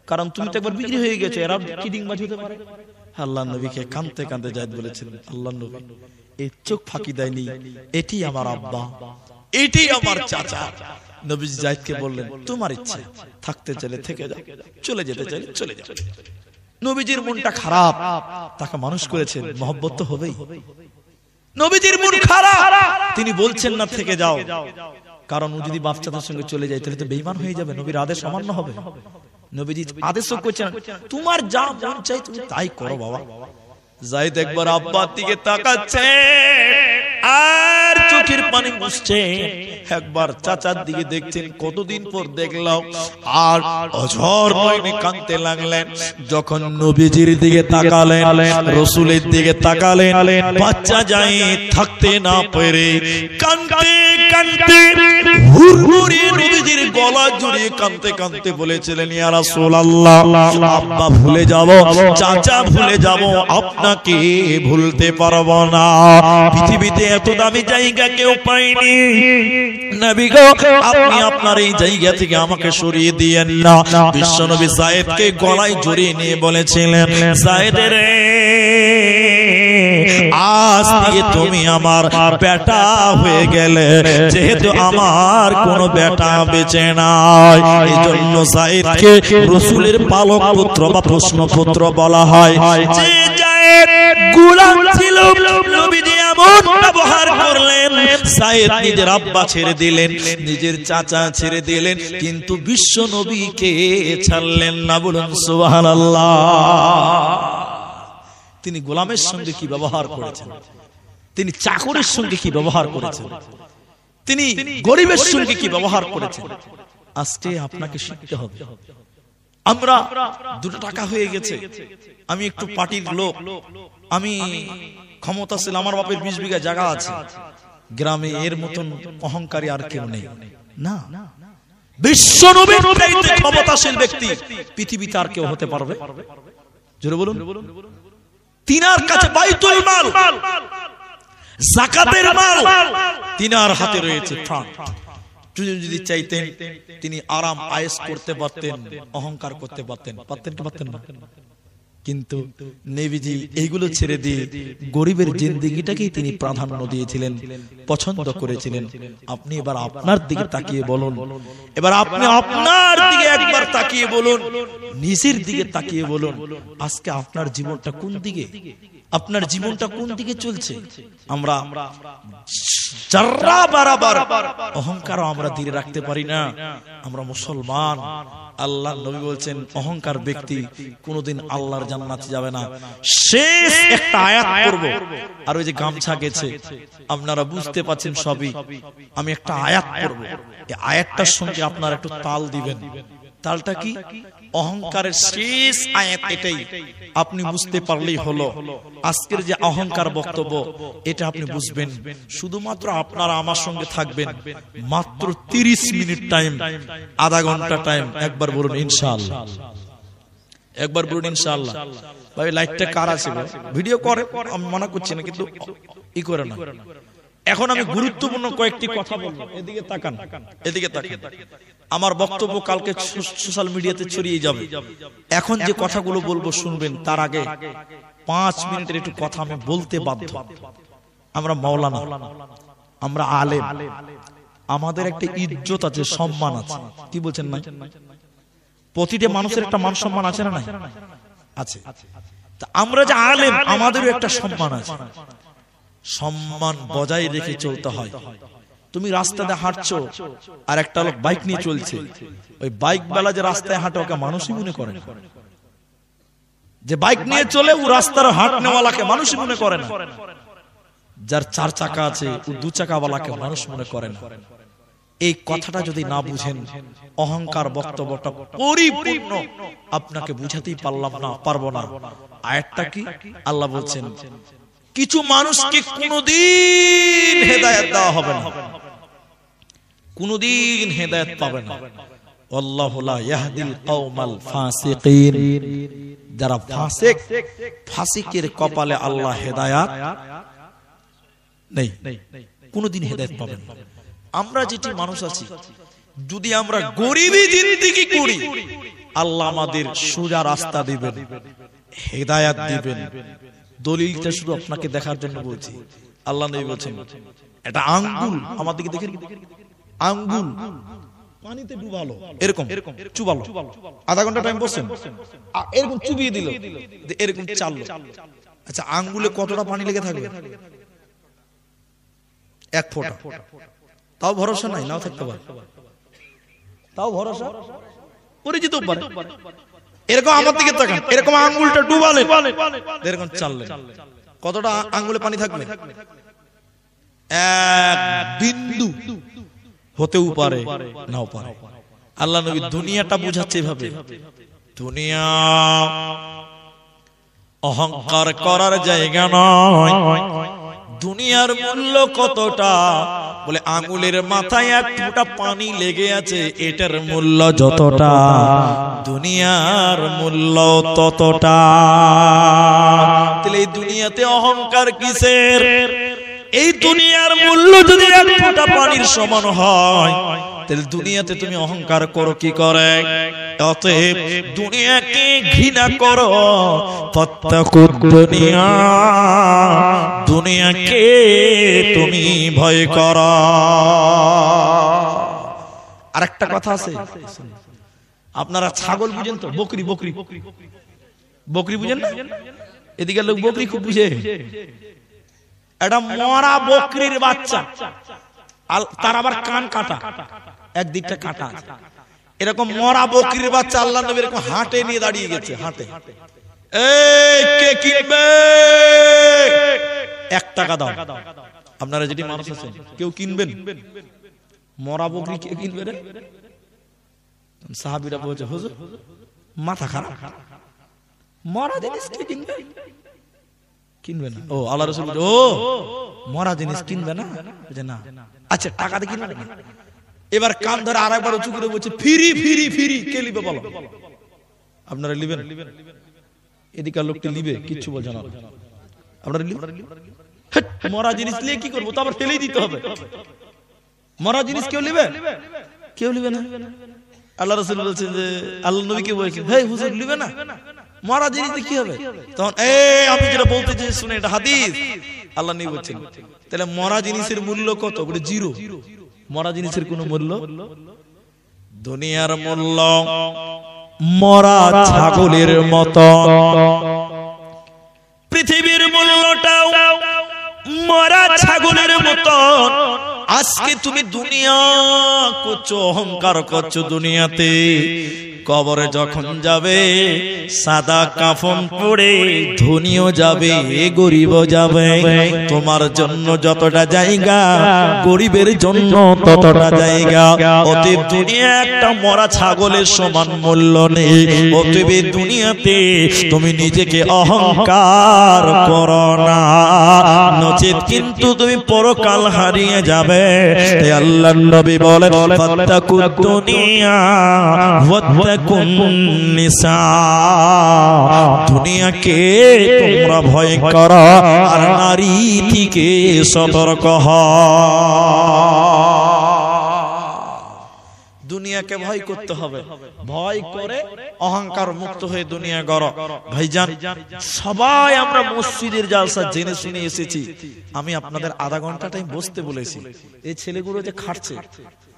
কারণ তুমি তো একবার বিক্রি হয়ে গেছো, এরা কিডিং বাজ হতে পারে। আল্লাহর নবীকে কাঁদতে কাঁদতে যায়েদ বলেছেন, আল্লাহর নবী, এই চোখ ফাঁকি দেয়নি, এটি আমার আব্বা, এটি আমার চাচা। নবীজি যায়েদকে বললেন, তোমার ইচ্ছে, থাকতে চাইলে থেকে যাও, চলে যেতে চাইলে চলে যাও। নবীজির মনটা খারাপ, তাকে মানুষ করেছেন, মহব্বত তো হবেই। নবীজির মন খারাপ, তিনি বলছেন না থেকে যাও, কারণ ও যদি বাচ্চাদের সঙ্গে চলে যায় তাহলে তো বেঈমান হয়ে যাবে, নবীর আদেশ অমান্য হবে। নবীজি আদেশও করছেন, তোমার যা মন চাই তুমি তাই করো বাবা। যায়েদ একবার আব্বার দিকে তাকাচ্ছে, আর চোখের পানি মুছছে, একবার চাচার দিকে দেখছেন, কতদিন পর দেখলাম, আর অঝর নয়নে কাঁদতে লাগলেন। যখন নবীজির দিকে তাকালেন, রাসূলের দিকে তাকালেন, বাচ্চা যায়েদ থাকতে না পেরে কাঁদতে কাঁদতে হুড়মুড়িয়ে নবীজির গলা জড়িয়ে কাঁদতে কাঁদতে বলেছিলেন, ইয়া রাসূলুল্লাহ, আব্বা ভুলে যাব, চাচা ভুলে যাব, আপনাকে ভুলতে পারবো না। পৃথিবীতে এত দামি জায়গা কেউ পায়নি। নবী গো, আপনি আপনার এই জায়গা থেকে আমাকে সরিয়ে দিয়েন না। বিশ্বনবী যায়েদকে গলায় জড়িয়ে নিয়ে বলেছিলেন, যায়েদ রে, আজ থেকে তুমি আমার বেটা হয়ে গেলে, যেহেতু আমার কোনো বেটা বেঁচে নাই। এই জন্য যায়েদকে রাসূলের পালক পুত্র বা প্রশ্ন পুত্র বলা হয়। যে যায়েদ গোলাম ছিল, নবীজি এমন ব্যবহার করলেন, যায়েদ নিজের আব্বা ছেড়ে দিলেন, নিজের চাচা ছেড়ে দিলেন, কিন্তু বিশ্ব নবীকে ছাড়লেন না। বলুন সুবহানাল্লাহ। তিনি গোলামের সঙ্গে কি ব্যবহার করেছেন, তিনি চাকরের সঙ্গে কি ব্যবহার করেছেন, তিনি গরিবের সঙ্গে কি ব্যবহার করেছেন, আজকে আপনাকে শিখতে হবে। আমরা 2 টাকা হয়ে গেছে, আমি একটু পার্টির লোক, আমি ক্ষমতাশীল, আমার বাপের 20 বিঘা জায়গা আছে, গ্রামে এর মতন অহংকারী আর কেউ নেই। না, বিশ্ব নবীর চাইতে ক্ষমতাশীল ব্যক্তি পৃথিবীতে আর কেউ হতে পারবে? জোরে বলুন। তিনার কাছে বাইতুল মাল, যাকাতের মাল তিনার হাতে রয়েছে। যদি চাইতেন তিনি আরাম আয়েশ করতে পারতেন, অহংকার করতে পারতেন, পারতেন কি পারতেন না? কিন্তু নবীজি এইগুলো ছেড়ে দিয়ে গরিবের জিন্দেগিটাকেই তিনি প্রাধান্য দিয়েছিলেন, পছন্দ করেছিলেন। আপনি এবার আপনার দিকে তাকিয়ে বলুন, এবার আপনি আপনার দিকে একবার তাকিয়ে বলুন, নিজের দিকে তাকিয়ে বলুন, আজকে আপনার জীবনটা কোন দিকে? আপনার জীবনটা কোন দিকে চলছে? আমরা যারা বারবার অহংকার আমরা ধীরে রাখতে পারি না। আমরা মুসলমান, আল্লাহর নবী বলছেন অহংকার ব্যক্তি কোনোদিন আল্লাহর জান্নাতে যাবে না। শেষ একটা আয়াত পড়ব, আর ওই যে গামছা গেছে আপনারা বুঝতে পাচ্ছেন সবই। আমি একটা আয়াত পড়ব, এই আয়াতটার সঙ্গে আপনারা একটু তাল দিবেন। তালটা কি? অহংকারের শেষ আয়াত এটাই। আপনি বুঝতে পারলেই হলো আজকের যে অহংকার বক্তব্য এটা আপনি বুঝবেন। শুধুমাত্র আপনারা আমার সঙ্গে থাকবেন মাত্র 30 মিনিট টাইম, আধা ঘন্টা টাইম। একবার বলুন ইনশাআল্লাহ, একবার বলুন ইনশাআল্লাহ। ভাই লাইটটা কার আছে? ভিডিও করে, আমি মানা করছি না, কিন্তু ই করে না। এখন আমি গুরুত্বপূর্ণ কয়েকটি কথা বলবো। এদিকে তাকান, এদিকে তাকান। আমার বক্তব্য কালকে সোশ্যাল মিডিয়াতে ছড়িয়ে যাবে। এখন যে কথাগুলো বলবো শুনবেন, তার আগে 5 মিনিটের একটু কথা আমি বলতে বাধ্য। আমরা মাওলানা, আমরা আলেম, আমাদের একটা ইজ্জত আছে, সম্মান আছে। কি বলছেন না? প্রতিটা মানুষের একটা মান সম্মান আছে না? নাই আছে। আমরা যে আলেম, আমাদেরও একটা সম্মান আছে। সম্মান বজায় রেখে চলতে হয়। তুমি রাস্তাতে হাঁটছো, আর একটা লোক বাইক নিয়ে চলছে, ওই বাইক বেলা যে রাস্তায় হাঁটে ওকে মানুষই মনে করে না। যে বাইক নিয়ে চলে ও রাস্তার হাঁটনেওয়ালাকে মানুষই মনে করে না। যার 4 চাকা আছে ও 2 চাকাওয়ালাকে মানুষ মনে করে না। এই কথাটা যদি না বুঝেন, অহংকার বক্তব্যটা পরিপূর্ণ আপনাকে বুঝাতেই পারবো না। আয়াতটা কি? আল্লাহ বলছেন কিছু মানুষকে কোনদিন হেদায়েত দেওয়া হবে না, কোনদিন হেদায়েত পাবে না। আল্লাহু লা ইয়াহদিল কওমাল ফাসিকিন। যারা ফাসিক, ফাসিকের কপালে আল্লাহ হেদায়েত নেই, কোনদিন হেদায়েত পাবেন না। আমরা যেটি মানুষ আছি, যদি আমরা গরিবী জিন্দেগি করি, আল্লাহ আমাদের সোজা রাস্তা দিবেন, হেদায়েত দিবেন। দলিলটা শুধু আপনাকে দেখার জন্য বলছি। আল্লাহ নবী বলেন এটা আঙ্গুল, আমার দিকে দেখেন, আঙ্গুল পানিতে ডুবালো, এরকম চুবালো, আধা ঘন্টা টাইম বসেন, এরকম চুবিয়ে দিল, এরকম চাললো। আচ্ছা, আঙ্গুলে কতটা পানি লেগে থাকবে? 1 ফোঁটা। তাও ভরসা নাই, নাও থাকতে পারে, তাও ভরসা করে যেতেও পারে। এরকম আমার দিকে তাকান, এরকম আঙ্গুলটা ডুবালেন, এরকম চাললেন, কতটা আঙ্গুলে পানি থাকবে? 1 বিন্দু হতেও পারে, নাও পারে। আল্লাহ নবী দুনিয়াটা বুঝাচ্ছে এভাবে, দুনিয়া অহংকার করার জায়গা নয়। দুনিয়ার মূল্য কতটা? বলে আঙ্গুলের মাথায় 1 ফোঁটা পানি লেগে আছে, এটার মূল্য যতটা, দুনিয়ার মূল্য ততটা। তাহলে এই দুনিয়াতে অহংকার কিসের? এই দুনিয়ার মূল্য যদি 1 ফোঁটা পানির সমান হয়, তাহলে দুনিয়াতে তুমি অহংকার করো কি করে? অতএব দুনিয়াকে ঘৃণা করো, ফাত্তাকুদ দুনিয়া, দুনিয়াকে তুমি ভয় করো। আরেকটা কথা আছে, আপনারা ছাগল বুঝেন তো? বকরি, বকরি, বকরি বুঝেন না? এদিকে লোক বকরি খুব বুঝে। এটা মরা বকরির বাচ্চা, তার আবার কান কাটা, একদিকটা কাটা। এরকম মরা বকরির বাচ্চা আল্লাহ নবী এরকম হাটে নিয়ে দাঁড়িয়ে গেছে, হাটে। এই কে কিনবে? 1 টাকা দাও। আপনারা যেটি মানুষ আছেন, কেউ কিনবেন? মরা বকরি কে কিনবে রে? সাহাবীরা বলছে হুজুর মাথা খারাপ, মরা জিনিস কে কিনবে? কিনবে না। ও আল্লাহ রাসূল, ও মরা জিনিস কিনবে না? বলে না। আচ্ছা, টাকা দিয়ে কিনবে না? এবার কান ধরে আরেকবার উঁচু করে বলছে ফিরি ফিরি ফিরি, কে লিবে বলো? আপনারা লিবেন? এদিকে লোকটি লিবে, কিচ্ছু বলছে না। আপনারা লিবেন? মরা জিনিস নিয়ে কি করবো? তো আবার ফেলেই দিতে হবে। মরা জিনিস কেউ লিবে? কেউ লিবে না। আল্লাহ রাসূল বলছেন যে, আল্লাহ নবীকে বলছেন, হে হুজুর লিবে না? মরা জিনিস কি হবে? তখন আমি যেটা বলতে চাই শুনে, এটা হাদিস। আল্লাহ নবী বলছেন তাহলে মরা জিনিসের মূল্য কত? বলে 0। মরা জিনিসের কোনো মূল্য? দুনিয়ার মূল্য মরা ছাগলের মতো, পৃথিবীর মূল্য মরা ছাগলের মতন আজকে তুমি দুনিয়া করছো, অহংকার করছো দুনিয়াতে। কবরে যখন যাবে সাদা কাফন পরে, ধনীও যাবে গরিবও যাবে। তোমার জন্য যতটা জায়গা, গরিবের জন্য ততটা জায়গা। অতএব দুনিয়া একটা মরা ছাগলের সমান মূল্য নেই। অতএব দুনিয়াতে তুমি নিজেকে অহংকার করো না, নচেত কিন্তু তুমি পরকাল হারিয়ে যাবে। আল্লাহর নবী বলেন ফাত্তাকুদ দুনিয়া ওয়াত্তাকুন নিসা, দুনিয়াকে তোমরা ভয় করো আর নারী থেকে সতর্ক হও। দুনিয়াকে ভয় করতে হবে, ভয় করে অহংকার মুক্ত হয়ে দুনিয়া গড়। ভাইজান, সবাই আমরা মসজিদের জালসা জেনে শুনে এসেছি। আমি আপনাদের আধা ঘন্টা টাইম বসতে বলেছি। এই ছেলেগুলো যে খাটছে,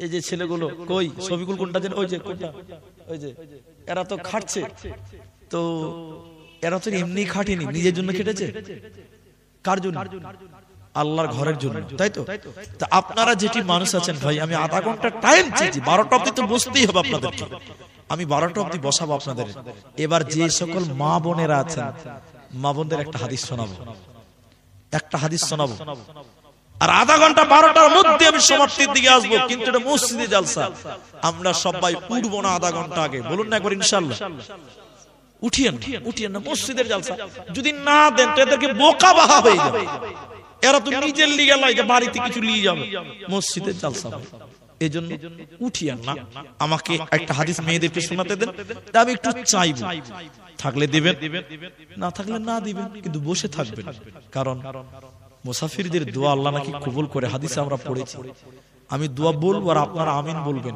এই যে ছেলেগুলো কই ছবিগুলো কোনটা যেন, ওই যে কোনটা, ওই যে এরা তো খাটছে। তো এরা তো এমনি খাটেনি, নিজের জন্য খেটেছে। কার জন্য? আল্লাহর ঘরের জন্য, তাই তো? আপনারা যেটি মানুষ আছেন ভাই, আমি আধা ঘন্টা টাইম চেয়েছি, 12টা অব্দি তো বসতেই হবে আপনাদেরকে। আমি 12টা অব্দি বসাবো আপনাদের। এবার যে সকল মা বোনেরা আছেন, মা বোনদের একটা হাদিস শোনাবো, একটা হাদিস শোনাবো। আর আধা ঘন্টা 12টার মধ্যে আমি সমাপ্তির দিকে আসবো। কিন্তু এটা মসজিদে জালসা, আমরা সবাই উঠবো না আধা ঘন্টা আগে। বলুন না একবার ইনশাআল্লাহ। উঠিয়েন না, মসজিদের জালসা। যদি না দেন তো এদেরকে বোকা বাহা হয়ে যাবে। এরা তো নিজের লিগে লয় যে বাড়িতে কিছু নিয়ে যাবে, মসজিদের জালসা। এই জন্য উঠিয়েন না। আমাকে একটা হাদিস মেয়েদেরকে শোনাতে দেন, আমি একটু চাইবো। থাকলে দিবেন, না থাকলে না দিবেন, কিন্তু বসে থাকবেন। কারণ মুসাফিরদের দোয়া আল্লাহ নাকি কবুল করে, হাদিসে আমরা পড়েছি। আমি দোয়া বলবো আর আপনারা আমিন বলবেন।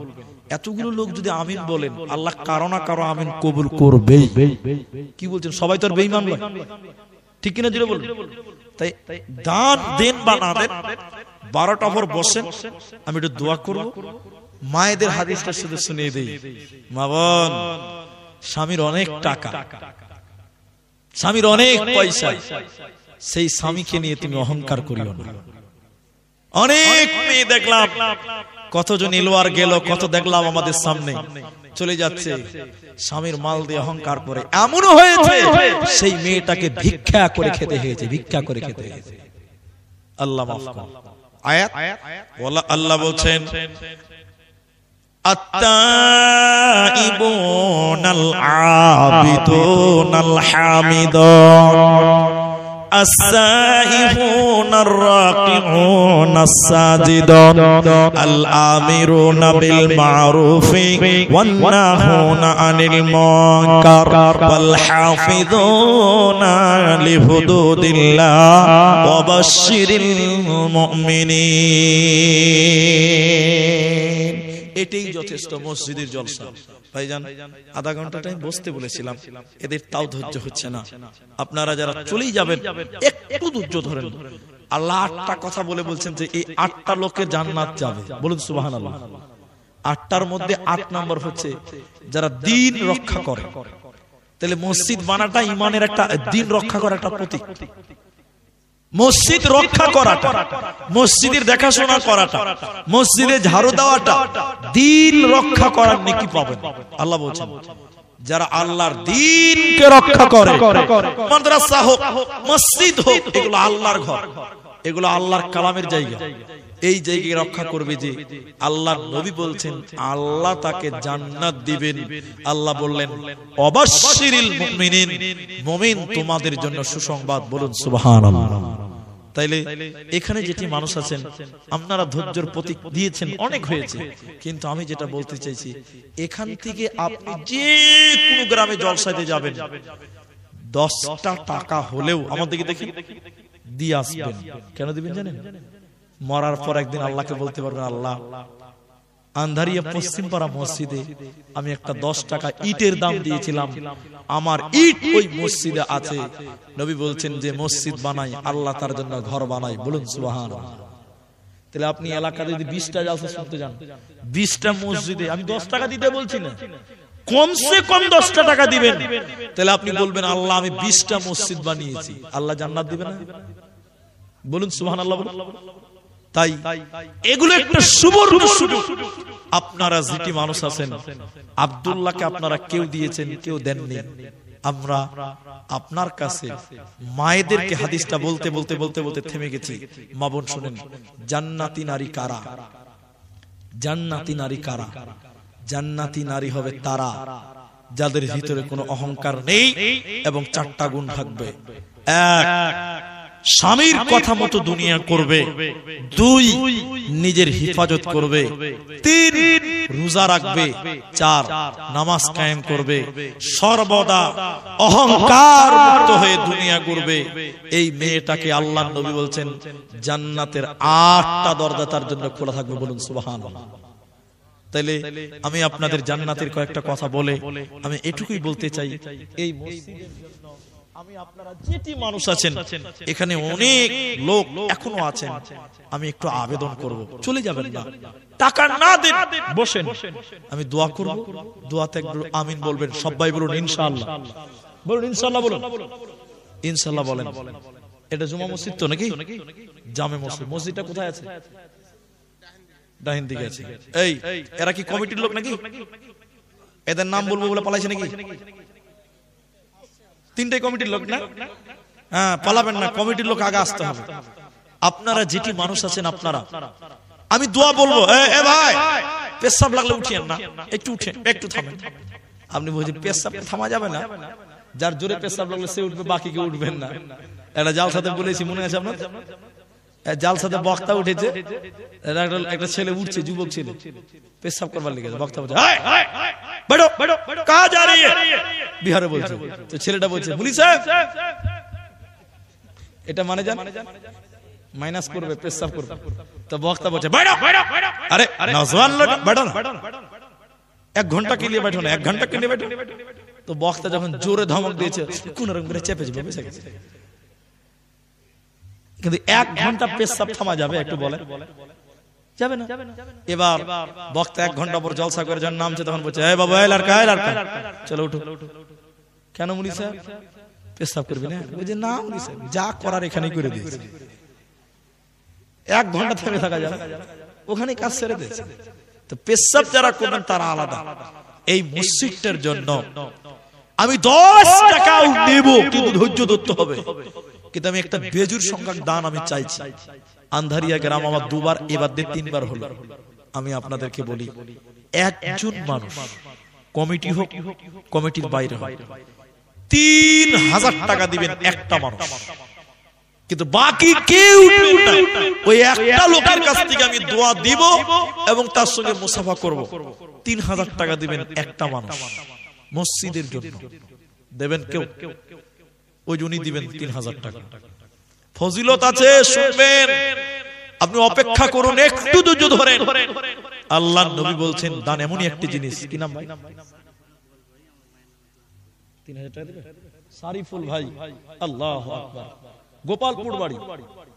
এতগুলো লোক যদি আমিন বলেন, আল্লাহ কারো না কারো আমিন কবুল করবেই। কি বলছেন? সবাই তো আর বেঈমান নয়, ঠিক কিনা জুড়ে বলুন। তাই দান দেন বা না দেন, 12টা পর বসেন, আমি একটু দোয়া করব। মায়েদের হাদিসটা শুধু শুনিয়ে দেই। মা বোন, স্বামীর অনেক টাকা, স্বামীর অনেক পয়সা, সেই স্বামীকে নিয়ে তুমি অহংকার করিও না। অনেক মেয়ে দেখলাম, কতজন এলো আর গেল, কত দেখলাম আমাদের সামনে চলে যাচ্ছে, স্বামীর মাল দিয়ে অহংকার করে। এমনও হয়েছে সেই মেয়েটাকে ভিক্ষা করে খেতে হয়েছে, ভিক্ষা করে খেতে হয়েছে। আল্লাহ মাফ করুন। আয়াত আল্লাহ বলছেন আত্তাইবুনাল আবিদুনাল হামিদুন السائحون الراكعون الساجدون الآمرون بالمعروف والناهون عن المنكر والحافظون لحدود الله وبشر المؤمنين। এটাই যথেষ্ট মসজিদের জলসা। ভাইজান, আধা ঘন্টা টাইম বসতে বলেছিলাম, এদের তাও ধৈর্য হচ্ছে না। আপনারা যারা চলেই যাবেন একটু ধৈর্য ধরেন। আল্লাহ 8টা কথা বলে বলছেন যে এই 8টা লোকের জান্নাত যাবে। বলুন সুবহানাল্লাহ। 8টার মধ্যে 8 নম্বর হচ্ছে যারা দ্বীন রক্ষা করে। তাহলে মসজিদ বানাটা ঈমানের একটা, দ্বীন রক্ষা করার একটা প্রতীক। মসজিদ রক্ষা করাটা, মসজিদের দেখাশোনা করাটা, মসজিদে ঝাড়ু দেওয়াটা দ্বীন রক্ষা করার নেকি পাবেন। আল্লাহ বলছেন যারা আল্লাহর দ্বীনকে রক্ষা করে, মাদ্রাসা হোক, মসজিদ হোক, এগুলো আল্লাহর ঘর, এগুলো আল্লাহর কালামের জায়গা। এই জায়গায় রক্ষা করবে যে, আল্লাহর নবী বলছেন আল্লাহ তাকে জান্নাত দিবেন। আল্লাহ বললেন অবাশশিরিল মুমিনিন, মুমিন তোমাদের জন্য সুসংবাদ। বলুন সুবহানাল্লাহ। তাইলে এখানে যেটি মানুষ আছেন, আপনারা ধৈর্যের প্রতীক দিয়েছেন, অনেক হয়েছে। কিন্তু আমি যেটা বলতে চাইছি, এখান থেকে আপনি যে কোনো গ্রামে জলসাতে যাবেন, 10টা টাকা হলেও আমাদেরকে দেখি দিয়ে আসবেন। কেন দিবেন জানেন? মরার পর একদিন আল্লাহকে বলতে পারবেন, আল্লাহ আন্ধারিয়া পশ্চিমপাড়া মসজিদে আমি একটা 10 টাকা ইটের দাম দিয়েছিলাম, আমার ইট ওই মসজিদে আছে। নবী বলছেন যে মসজিদ বানাই, আল্লাহ তার জন্য ঘর বানাই। বলুন সুবহানাল্লাহ। তাহলে আপনি এলাকাতে যদি 20টা জালসা শুনতে যান, 20টা মসজিদে, আমি 10 টাকা দিতে বলছি না, কমসে কম 10টা টাকা দিবেন। তাহলে আপনি বলবেন আল্লাহ আমি 20টা মসজিদ বানিয়েছি, আল্লাহ জান্নাত দিবেন না? বলুন সুবহানাল্লাহ। তাই এগুলো একটা সুবর্ণ সুযোগ। আপনারা যেটি মানুষ আছেন, আব্দুল্লাহকে আপনারা কেউ দিয়েছেন, কেউ দেননি। আমরা আপনার কাছে মায়েদেরকে হাদিসটা বলতে বলতে বলতে বলতে থেমে গেছি। মা বোন শুনেন, জান্নাতি নারী কারা? জান্নাতি নারী কারা? জান্নাতি নারী হবে তারা যাদের ভিতরে কোনো অহংকার নেই এবং 4টা গুণ থাকবে। 1, স্বামীর কথা মতো দুনিয়া করবে। 2, নিজের হিফাজত করবে। 3, রোজা রাখবে। 4, নামাজ কায়েম করবে। সর্বদা অহংকার মুক্ত হয়ে দুনিয়া করবে। এই মেয়েটাকে আল্লাহর নবী বলছেন জান্নাতের 8টা দরজা তার জন্য খোলা থাকবে। বলুন সুবহানাল্লাহ। তাইলে আমি আপনাদের জান্নাতের কয়েকটা কথা বলে আমি এটুকুই বলতে চাই, এই মসজিদের জন্য আমি আপনারা যেটি মানুষ আছেন, এখানে অনেক লোক এখনো আছেন, আমি একটু আবেদন করব, চলে যাবেন না, টাকা না দেন, বসেন, আমি দোয়া করব। দোয়াতে একটু আমিন বলবেন। সবাই বলুন ইনশাআল্লাহ। বলুন ইনশাআল্লাহ। বলুন ইনশাআল্লাহ। বলেন। এটা জুমা মসজিদ তো নাকি? জামে মসজিদ। মসজিদটা কোথায় আছে? ডাহিন দিকে আছে। এই এরা কি কমিটির লোক নাকি? এদের নাম বলবো বলে পালাইছে নাকি? 3টাই কমিটির লোক না? হ্যাঁ, পালাবেন না, কমিটির লোক আগে আসতে হবে। আপনারা যেটি মানুষ আছেন, আপনারা, আমি দোয়া বলবো। এ ভাই, পেশাব লাগলে উঠিয়েন না, একটু উঠেন, একটু থামেন। আপনি বলছেন পেশাব থামা যাবে না? যার জোরে পেশাব লাগলে সে উঠবে, বাকি কেউ উঠবেন না। এটা জালসাতে বলেছি, মনে আছে আপনার? জালসাতে বক্তা উঠেছে, একটা ছেলে উঠছে, যুবক ছেলে, পেশাব করবার লেগেছে। বক্তা বলছে বিহারে বলছে, তো ছেলেটা বলছে মুলি সাহেব, এটা মানে জান মাইনাস করবে, পেশাব করবে। তো বক্তা বলছে আরে নওজওয়ান লোক बैठो ना, 1 ঘন্টা के लिए बैठो ना, 1 घंटा के लिए बैठो। তো বক্তা যখন জোরে ধমক দিয়েছে, কোন রকম করে চেপে যাবে, বসে গেছে। কিন্তু 1 ঘন্টা পেশাব থামা যাবে? একটু বলে যাবে না। এবার বক্তা 1 ঘন্টা পর জলসা করে যখন নামছে, তখন বলছে এই বাবা, এই লড়কা, এই লড়কা, চলো উঠো। কেন মুলি সাহেব, পেশাব করবে না? বলছে না মুলি সাহেব, যা করার এখানেই করে দিয়েছে। 1 ঘন্টা থেমে থাকা যাবে? ওখানে কাজ ছেড়ে দিয়েছে। তো পেশাব যারা করবেন তারা আলাদা। এই মসজিদটার জন্য আমি 10 টাকাও নেব, কিন্তু ধৈর্য ধরতে হবে। কিন্তু আমি একটা বেজুর সংখ্যক দান আমি চাইছি। আন্ধারিয়া গ্রাম আমার 2 বার, এবার দিয়ে 3 বার হলো। আমি আপনাদেরকে বলি, একজন মানুষ, কমিটি হোক, কমিটির বাইরে হোক, 3000 টাকা দিবেন একটা মানুষ, কিন্তু বাকি কেউ না। ওই একটা লোকের কাছ থেকে আমি দোয়া দিব এবং তার সঙ্গে মুসাফা করব। 3000 টাকা দিবেন একটা মানুষ, মসজিদের জন্য দেবেন কেউ? ওই জন্যই দিবেন 3000 টাকা। ফজিলত আছে, শুনবেন। আপনি অপেক্ষা করুন, একটু ধৈর্য ধরেন। আল্লাহর নবী বলছেন দান এমনই একটি জিনিস। কি নাম ভাই? 3000 টাকা দিবেন? সারিফুল ভাই, আল্লাহু আকবার, গোপালপুর বাড়ি,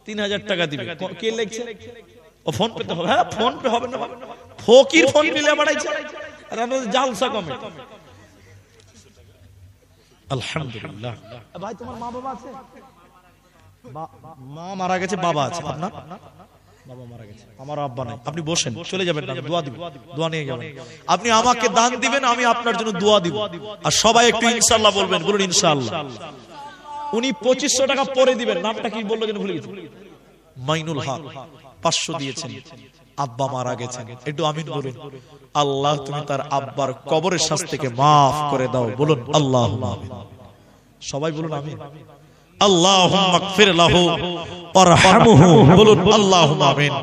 3000 টাকা দিবে। কে লিখছে? ও ফোন পে তো হবে। হ্যাঁ, ফোন পে হবে না? ফকির ফোন মিলে বাড়াইছে, আর আমাদের জালসা কমে। আলহামদুলিল্লাহ। ভাই তোমার মা বাবা আছে? মা মারা গেছে, বাবা আছে। আপনার বাবা মারা গেছে, আমার আব্বা নাই। আপনি বসেন, চলে যাবেন না, দোয়া দিব, দোয়া নিয়ে যাবেন। আপনি আমাকে দান দিবেন, আমি আপনার জন্য দোয়া দিব। আর সবাই একটু ইনশাআল্লাহ বলবেন। বলুন ইনশাআল্লাহ। উনি 2500 টাকা পরে দিবেন। নামটা কি বললো যেন ভুলে গেছি? মাইনুল হক 500 দিয়েছেন। আব্বা মারা গেছেন, একটু আমিন বলুন। আল্লাহ তুমি তার আব্বার কবরের শাস্তিকে মাফ করে দাও। বলুন আল্লাহুম্মা আমিন। সবাই বলুন আমিন। আল্লাহুম্মা গফির লাহু ওয়ারহামহু। বলুন আল্লাহুম্মা আমিন।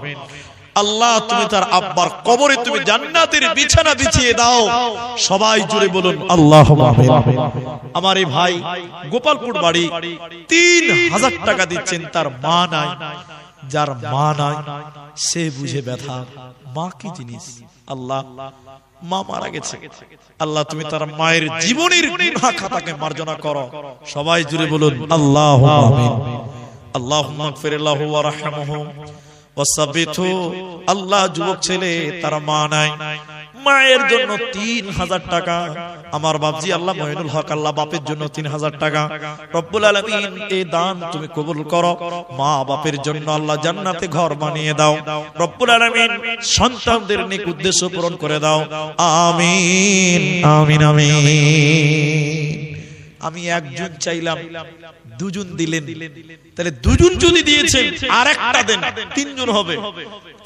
আল্লাহ তুমি তার আব্বার কবরে তুমি জান্নাতের বিছানা বিছিয়ে দাও। সবাই জুড়ে বলুন আল্লাহুম্মা আমিন। আমার এই ভাই গোপালপুর বাড়ি 3000 টাকা দিচ্ছেন, তার মা নাই। যার মা নাই সে বুঝে ব্যথা। মা কি জিনিস? আল্লাহ, মা মারা গেছে, আল্লাহ তুমি তার মায়ের জীবনের গুনাহ খাতাকে মার্জনা করো। সবাই জুড়ে বলুন আল্লাহুম্মা আমিন। আল্লাহুম্মা গফির লাহু ওয়ারহামহু ওয়াসাবিতহু। আল্লাহ যুবক ছেলে, তার মা নাই, মায়ের জন্য 3000 টাকা, আমার বাপজি আল্লাহ মঈনুল হক আল্লাহ বাপের জন্য 3000 টাকা। রব্বুল আলামিন এই দান তুমি কবুল করো, মা বাপের জন্য আল্লাহ জান্নাতে ঘর বানিয়ে দাও। রব্বুল আলামিন সন্তানদের নেক উদ্দেশ্য পূরণ করে দাও। আমিন আমিন আমিন। আমি একজন চাইলাম, দুজন দিলেন, তাহলে দুজন যদি দিয়েছেন আর একটা দেন, তিনজন হবে,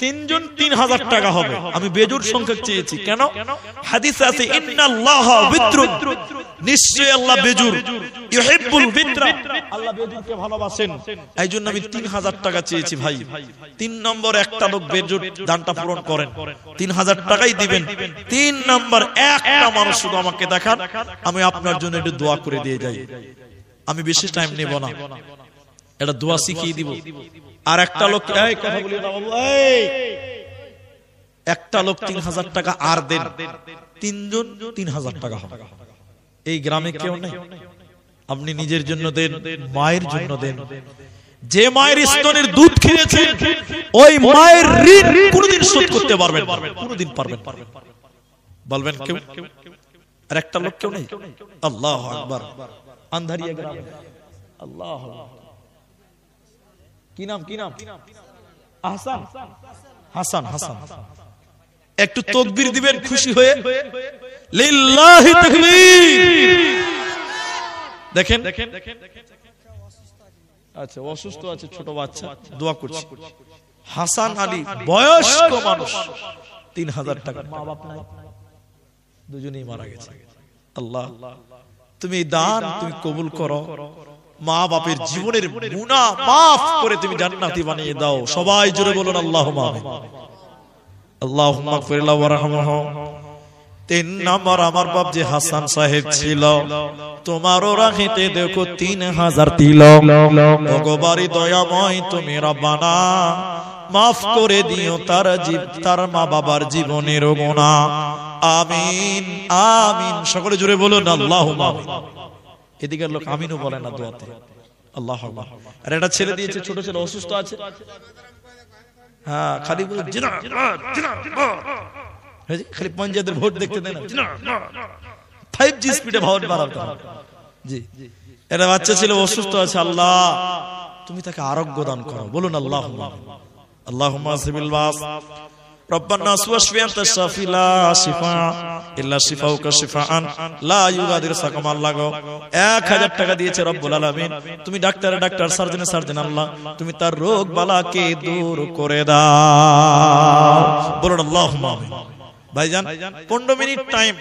তিনজন 3000 টাকা হবে। আমি বেজোড় সংখ্যা চেয়েছি, কেন? হাদিসে আছে ইন্নাল্লাহা বিত্রুন, নিশ্চয়ই আল্লাহ বেজোড়, ইউহিব্বুল বিত্রা, আল্লাহ বেজোড়কে ভালোবাসেন। এইজন্য আমি 3000 টাকা চেয়েছি ভাই। 3 নম্বর একটা লোক বেজোড় দানটা পূরণ করেন, 3000 টাকাই দিবেন। 3 নম্বর একটা মানুষ শুধু আমাকে দেখান, আমি আপনার জন্য একটু দোয়া করে দিয়ে যাই। আমি বেশি টাইম নেব না, এটা দোয়া শিখিয়ে দিব। আর একটা লোক, এই কথা বলি না বাবু, এই একটা লোক 3000 টাকা আর দেন, তিনজন 3000 টাকা হবে। এই গ্রামে কেউ নেই, আপনি নিজের জন্য দেন, মায়ের জন্য দেন। যে মায়ের স্তনের দুধ খেয়েছেন ওই মায়ের ঋণ কোনদিন শোধ করতে পারবেন, কোনদিন পারবেন? বলবেন কেউ? আর একটা লোক কেউ নেই? আল্লাহু আকবার। আন্ধারিয়া গ্রামে, আল্লাহ, কি নাম? কি নাম? হাসান, হাসান, হাসান। একটু তাকবীর দিবেন খুশি হয়ে, লিল্লাহি তাকবীর। দেখেন, আচ্ছা অসুস্থ আছে ছোট বাচ্চা, দোয়া করছি। হাসান আলী বয়স্ক মানুষ, 3000 টাকা, মা বাপ নাই, দুজনেই মারা গেছে। আল্লাহ তুমি দান তুমি কবুল করো, মা বাপের জীবনের গুনাহ মাফ করে তুমি জান্নাতি বানিয়ে দাও। সবাই জোরে বলুন আল্লাহুম্মা আমিন। আল্লাহুম্মা গফির লাহু ওয়ারহামহু। 3 নম্বর আমার বাপ যে হাসান সাহেব ছিল, তোমারও রাখিতে দেখো 3000 দিল। ভগবারি দয়াময় তুমি রব্বানা মাফ করে দিও তার মা বাবার জীবনের গুনাহ। আমিন আমিন। সকলে জোরে বলুন আল্লাহুম্মা আমিন। এদিকের লোক আমিনও বলে না দোয়াতে। আল্লাহুম্মা। আর এটা ছেলে দিয়েছে, ছোট ছেলে অসুস্থ আছে, হ্যাঁ খালি বলে জিনা জিনা, খালি পঞ্চায়েতের ভোট দেখতে দেন না, 5G স্পিডে ভোট বাড়াতে হবে। জি, এটা বাচ্চা ছিল অসুস্থ আছে, আল্লাহ তুমি তাকে আরোগ্য দান করো। বলুন আল্লাহুম্মা আল্লাহুম্মা আসবিল বাস রব্বানা সুওয়াশফি আনতা শাফি লা শিফা ইল্লা শিফাউকা শিফাআন লা ইউগাদির সাকামা। আল্লাহ 1000 টাকা দিয়েছে রব্বুল আলামিন, তুমি ডাক্তারে ডাক্তার, সার্জনে সার্জন, আল্লাহ তুমি তার রোগ বালাকে দূর করে দাও। বলুন আল্লাহুম্মা আমিন। ভাইজান 15 মিনিট টাইম,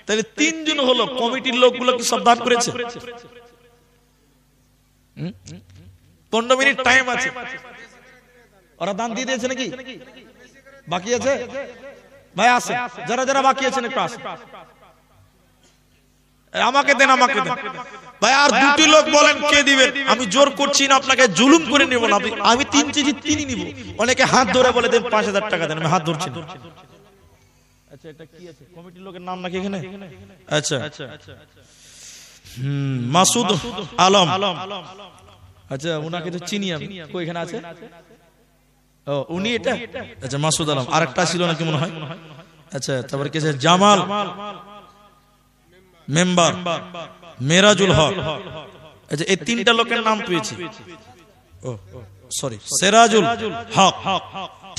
তাহলে 3 জন হলো, কমিটির লোকগুলো কি সব দান করেছে? 15 মিনিট টাইম আছে, ওরা দান দিয়ে দিয়েছে নাকি? বাকি আছে ভাই? আছে, যারা যারা বাকি আছেন একটু আসেন, আমাকে দেন, আমাকে দেন ভাই। আর দুটি লোক বলেন কে দিবেন? আমি জোর করছি না, আপনাকে জুলুম করে নিব না, আমি 3 কেজি 3ই নিব। অনেকে হাত ধরে বলে দেন 5000 টাকা দেন, আমি হাত ধরছি না। আচ্ছা এটা কি আছে? কমিটির লোকের নাম নাকি এখানে? আচ্ছা মাসুদ আলম, আচ্ছা উনাকে তো চিনি আমি, কই এখানে আছে? ও উনি এটা, আচ্ছা মাসুদ আলম। আরেকটা ছিল নাকি মনে হয়? আচ্ছা তারপর কে আছে? জামাল মেম্বার, মেরাজুল হক। আচ্ছা এই 3টা লোকের নাম পেয়েছি। ও সরি, সেরাজুল হক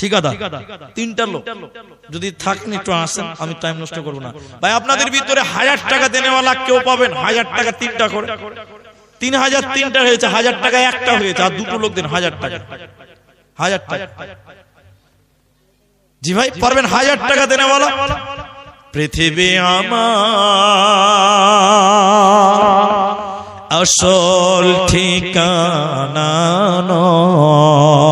ঠিকাদার। 3টা লোক যদি থাকেন একটু আসেন, আমি টাইম নষ্ট করব না ভাই। আপনাদের ভিতরে 1000 টাকা দেনেওয়ালা কেউ পাবেন? 1000 টাকা 3টা করে, 3000 3টা হয়েছে, 1000 টাকা একটা হয়েছে, আর দুটো লোক দেন 1000 টাকা, 1000 টাকা। জি ভাই পারবেন 1000 টাকা দেনেওয়ালা? পৃথিবী আমার আসল ঠিকানা নয়,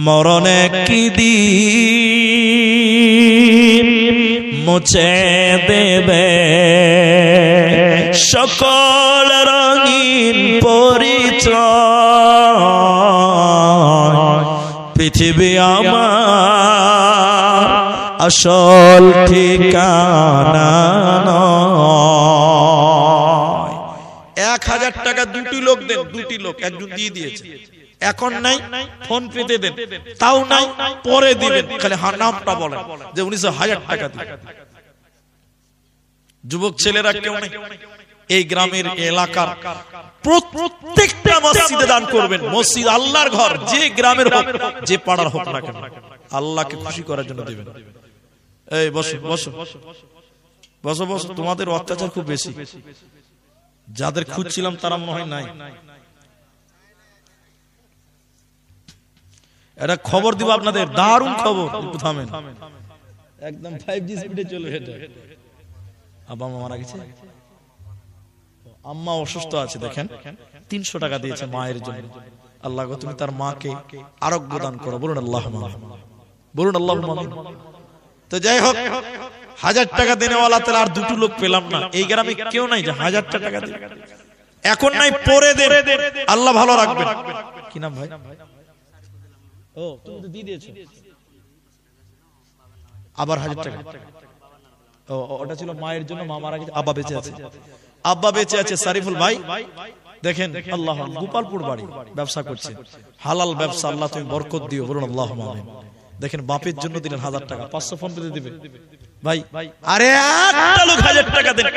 মরণে কি দিন মুছে দেবে সকল রঙিন পরিচয়। পৃথিবী আমার আসল ঠিকানা নয়। 1000 টাকা দুটি লোক দেন, দুটি লোক, একজন দিয়ে দিয়েছে। এখন নাই, ফোন পেতে দেন, তাও নাই, পরে দিবেন, খালি নামটা বলেন যে 19,000 টাকা দিবেন। যুবক ছেলেরা কেউ নেই এই গ্রামের এলাকার প্রত্যেকটা মসজিদে দান করবেন। মসজিদ আল্লাহর ঘর, যে গ্রামের হোক, যে পাড়ার হোক না কেন, আল্লাহকে খুশি করার জন্য দিবেন। এই বসো বসো বসো বসো, তোমাদের অত্যাচার খুব বেশি। যাদের খুঁজছিলাম তারা মনে হয় নাই। এটা খবর দিব আপনাদের, দারুণ খবর। থামেন, একদম 5G স্পিডে চলে। এটা আব্বা মা মারা গেছে, আম্মা অসুস্থ আছে, দেখেন 300 টাকা দিয়েছে মায়ের জন্য। আল্লাহ গো তুমি তার মাকে আরোগ্য দান করো, বলুন আল্লাহুম্মা আমিন, বলুন আল্লাহুম্মা আমিন। তো যাই হোক, 1000 টাকা দেনেওয়ালা তাহলে আর দুটো লোক পেলাম না। এই গ্রামে কেউ নাই যে 1000 টাকা দেবে। এখন নাই, পরে দেন, আল্লাহ ভালো রাখবেন। কি নাম ভাই? ও তুমি তো দিয়ে দিয়েছো, আবার 1000 টাকা। ও ওটা ছিল মায়ের জন্য, মা মারা গেছে, আব্বা বেঁচে আছে। আব্বা বেঁচে আছে সারিফুল ভাই, দেখেন আল্লাহ, গোপালপুর বাড়ি, ব্যবসা করছে, হালাল ব্যবসা। আল্লাহ তুমি বরকত দিও, বলুন আল্লাহুম্মা আমিন। দেখেন বাপের জন্য দিলেন 1000 টাকা, 500 ফোন পেতে দিবে ভাই। আরে একটা লোক 1000 টাকা দেন,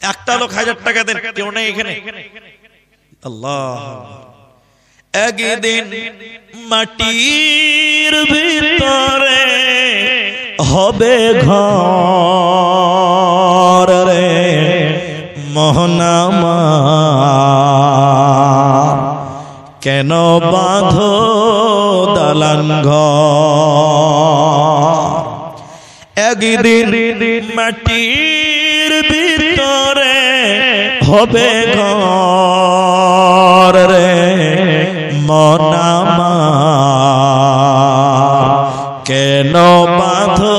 একটা লোক 1000 টাকা দেন। কেউ নেই এখানে? আল্লাহ। একদিন মাটির ভিতরে হবে ঘর রে মোহনামার, কেন বাঁধো দালান ঘর। একদিন মাটির ভিতরে হবে ঘর রে মোহনামার, কেন বাঁধো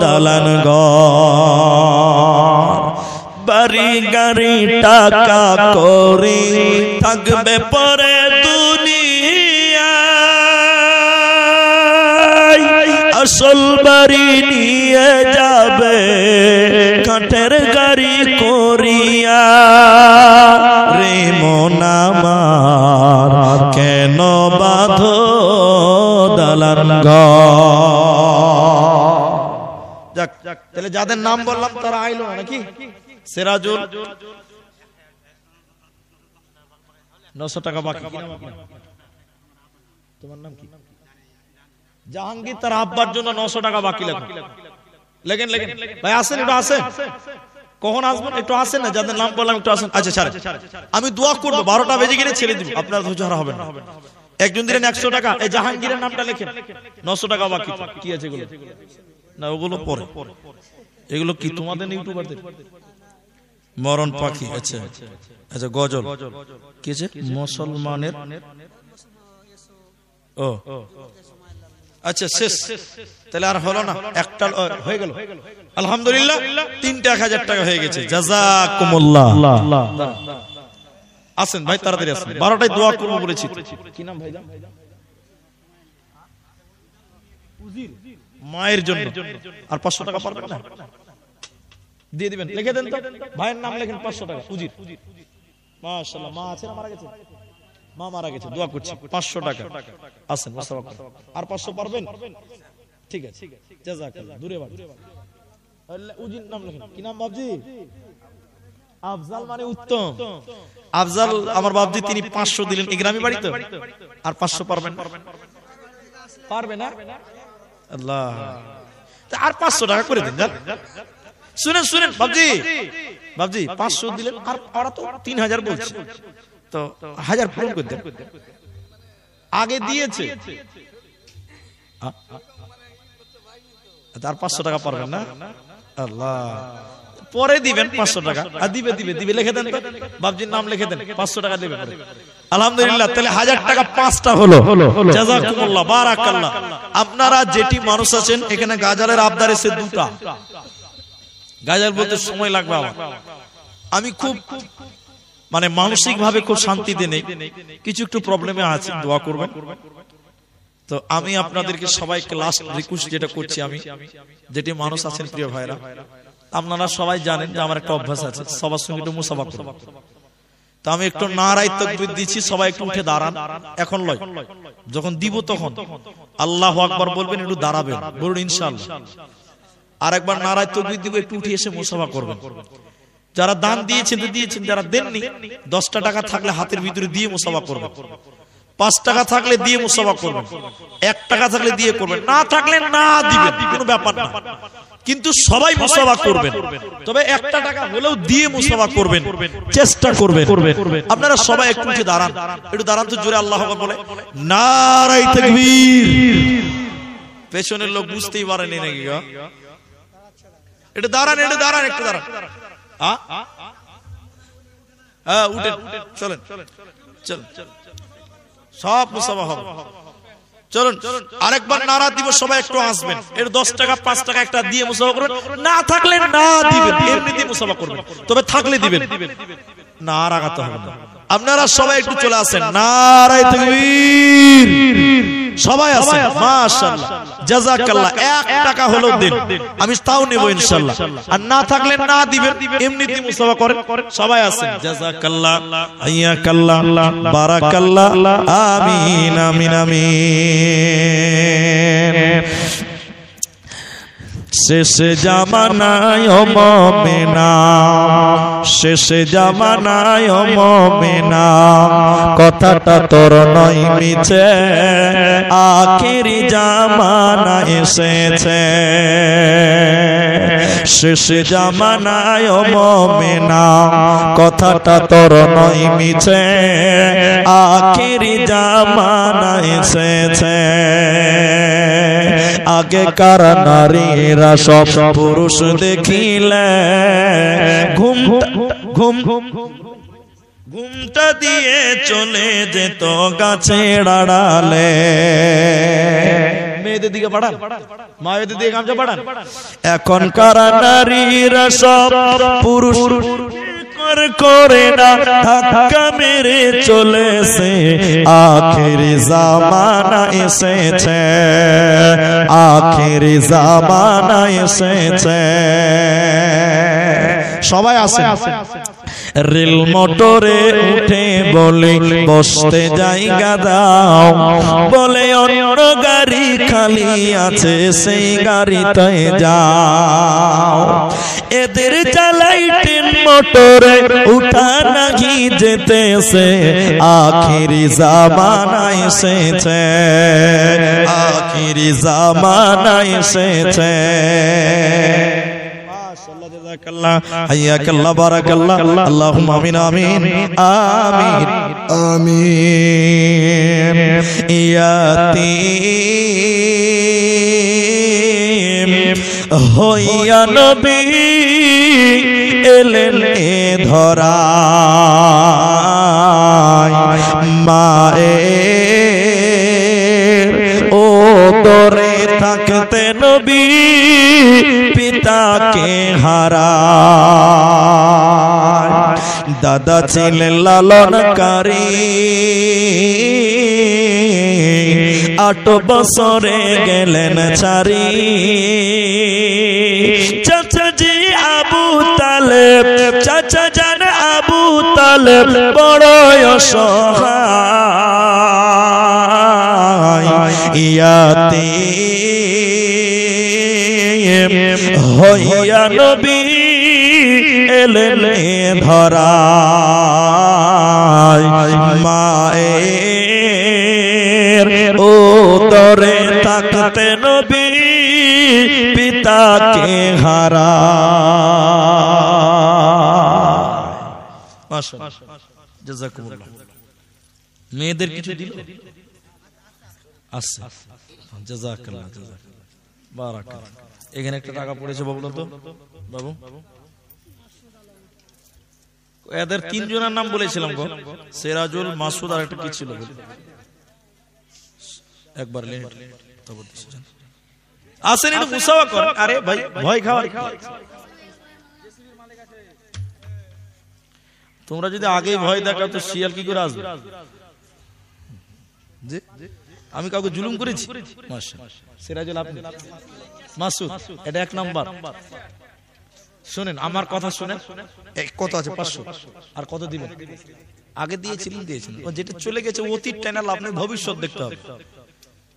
দালান ঘর। বাড়ি গাড়ি টাকা করি থাকবে পরে দুনিয়ায়, আসল বাড়ি নিয়ে যাবে কাঠের গাড়ি করিয়া রে মন আমার, কেন বাঁধো দালান ঘর। যাক, তাহলে যাদের নাম বললাম তারা আইলো নাকি? সিরাজুল 900 টাকা বাকি। তোমার নাম কি? জাহাঙ্গীর, তার আব্বার জন্য 900 টাকা বাকি। লেখেন লেখেন ভাই, আসেন একটু, আসেন। কখন আসবেন? একটু আসেন না, যাদের নাম বললাম একটু আসেন। আচ্ছা ছাড়েন, আমি দোয়া করবো, 12টা বেজে গেলে ছেড়ে দিব, আপনার ধৈর্য হারা হবে না। একজন দিলেন 100 টাকা, এই জাহাঙ্গীরের নামটা লেখেন, 900 টাকা বাকি। কি আছে এগুলো? না ওগুলো পরে, এগুলো কি তোমাদের ইউটিউবারদের? মরণ পাখি, আচ্ছা আচ্ছা, গজল কি আছে? মুসলমানের, ও আচ্ছা শেষ, তাহলে আর হলো না, একটা হয়ে গেল। আলহামদুলিল্লাহ, 3টা 1000 টাকা হয়ে গেছে। জাযাকুমুল্লাহ। আসেন ভাই, তাড়াতাড়ি আসেন, 12টায় দোয়া করব বলেছি। কি নাম ভাই? মায়ের জন্য। আর 500 টাকা পারবেন না? দিয়ে দিবেন, লিখে দেন তো, ভাইয়ের নাম লেখেন, 500 টাকা। উজির, মাশাআল্লাহ। মা আছে না মারা গেছে? মা মারা গেছে, দোয়া করছি। 500 টাকা আসেন। আর 500 পারবেন? ঠিক আছে, জাযাকাল্লাহ। দূরে বাড়ি, উজির নাম লেখেন। কি নাম বাবজি? আফজাল, মানে উত্তম। আফজাল আমার বাবজি, তিনি 500 দিলেন। এই গ্রামে বাড়ি তো। আর 500 পারবেন? পারবে না? আল্লাহ, আর 500 টাকা করে দিন। শুনেন শুনেন বাবজি, বাবজি 500 দিলেন, আর ওরা তো 3000 বলছে, তো 1000 পূরণ করে দেন। আগে দিয়েছে, আর 500 টাকা পারবেন না? আল্লাহ, পরে দিবেন 500 টাকা। আর দিবে দিবে দিবে, লিখে দেন তো, বাবজির নাম লিখে দেন, 500 টাকা দিবে। আলহামদুলিল্লাহ, তাহলে 1000 টাকা 5টা হলো। জাযাকুমুল্লাহ, বারাকাল্লাহ। আপনারা যেটি মানুষ আছেন এখানে, গাজালের আবদার এসে 2টা। গাজাল বলতে সময় লাগবে আমার, আমি খুব মানে মানসিক ভাবে খুব শান্তিতে নেই, কিছু একটু প্রবলেমে আছি, দোয়া করবেন। তো আমি আপনাদেরকে সবাইকে লাস্ট রিকোয়েস্ট যেটা করছি, আমি যেটি মানুষ আছেন প্রিয় ভাইরা, আপনারা সবাই জানেন যে আমার একটা অভ্যাস আছে, সবার সঙ্গে একটু মুসাফা করব। তা আমি একটু নারায়ে তাকবীর দিচ্ছি, সবাই একটু উঠে দাঁড়ান। এখন লয়, যখন দিব তখন আল্লাহু আকবার বলবেন, একটু দাঁড়াবেন, বলুন ইনশাআল্লাহ। আর একবার নারায়ে তাকবীর দিব, একটু উঠে এসে মুসাফা করবেন। যারা দান দিয়েছেন তো দিয়েছেন, যারা দেননি 10টা টাকা থাকলে হাতের ভিতরে দিয়ে মুসাফা করবেন, 5 টাকা থাকলে দিয়ে মুসাফা করবেন, 1 টাকা থাকলে দিয়ে করবেন, না থাকলে না দিবেন, কোনো ব্যাপার না। কিন্তু সবাই মুসাফা করবেন, তবে 1টা টাকা হলেও দিয়ে মুসাফা করবেন, চেষ্টা করবেন। আপনারা সবাই একটু উঠে দাঁড়ান, একটু দাঁড়ান তো জোরে আল্লাহু আকবার বলে নারায়ে তাকবীর। পেছনের লোক বুঝতেই পারেনি নাকি গো? একটু দাঁড়ান, একটু দাঁড়ান, একটু দাঁড়ান। উঠেন, চলেন চলেন, সব মুসাফা হবে। চলুন আরেকবার নারা দিব, সবাই একটু আসবেন। এর 10 টাকা 5 টাকা একটা দিয়ে মুসাফা করবেন, না থাকলে না দিবেন, এমনিতে মুসাফা করবেন, তবে থাকলে দিবেন, না রাগাতে হবে না। আপনারা সবাই একটু চলে আসেন, নারায়ে তাকবীর। সবাই আসেন, মাশাআল্লাহ, জাযাকাল্লাহ। 1 টাকা হলো দিন, আমি তাও নেব ইনশাআল্লাহ। আর না থাকলে না দিবেন, এমনিতে মুসাফা করেন। সবাই আসেন, জাযাকাল্লাহ, হাইয়াকাল্লাহ, বারাকাল্লাহ, আমিন আমিন আমিন। শেষে জামানায় ও মুমিনা, শেষে জামানায় ও মুমিনা, কথাটা তোর নয় মিছে, আখিরি জামানা এসেছে। শেষে জামানায় ও মুমিনা, কথাটা তোর নয় মিছে, আখিরি জামানা এসেছে। আগেকার নারীরা সব পুরুষ দেখিলে ঘুমটা দিয়ে চলে যেত গাছের আড়ালে। মেয়েদের দিকে বাড়ান, মায়েদের দিকে গামছা বাড়ান। এখনকার নারীরা সব পুরুষ করে না, ধাক্কা মেরে চলেছে, আখিরি জামানা এসেছে, আখিরি জামানা এসেছে। সবাই আসে, রেল মোটরে উঠে বলে বসতে জায়গা দাও, বলে অন্য গাড়ি খালি আছে, সেই গাড়িতে যাও। এদের চালাই ট্রেন মোটরে উঠা নাহি যেতেছে, আখিরি জামানা এসেছে, আখিরি জামানা এসেছে। হাইয়াকাল্লাহ, বারাকাল্লাহ, আল্লাহুম্মা আমিন আমিন আমিন আমিন। ইয়াতীম হইয়া নবী এলেন ধরায়, মায়ের ও দরে থাকতে নবী পিতাকে হারায়। দাদা ছিলেন লালনকারী, 8 বছরে গেলেন ছাড়ি। চাচা জি আবু তালেব, চাচা জান আবু তালেব বড় অসহায়। ইয়াতীম হইয়া নবী এলেন ধরায়, মায়ের ও দরে থাকতে নবী পিতাকে হারায়। মাশাআল্লাহ, জাযাকুমুল্লাহ। মেয়েদের কিছু দিল আচ্ছা, জাযাকাল্লাহ, জাযাকাল্লাহ, বারাকাল্লাহ। এখানে একটা টাকা পড়েছে বাবু, তো বাবু এদের 3 জনের নাম বলেছিলাম গো, সিরাজুল, মাসুদ আর একটা কি ছিল, একবার আসেন একটু মুসাফা করেন। আরে ভাই ভয় খাওয়ার, তোমরা যদি আগে ভয় দেখাও তো শিয়াল কি করে আসবে? আমি কাউকে জুলুম করেছি? মাশাআল্লাহ, সিরাজুল আপনি, মাসুদ এটা 1 নাম্বার। শুনেন আমার কথা শুনেন, কত আছে 500 আর কত দিবেন? আগে দিয়েছিলেন ও যেটা চলে গেছে অতীত টানা লাভ নেই, ভবিষ্যৎ দেখতে হবে।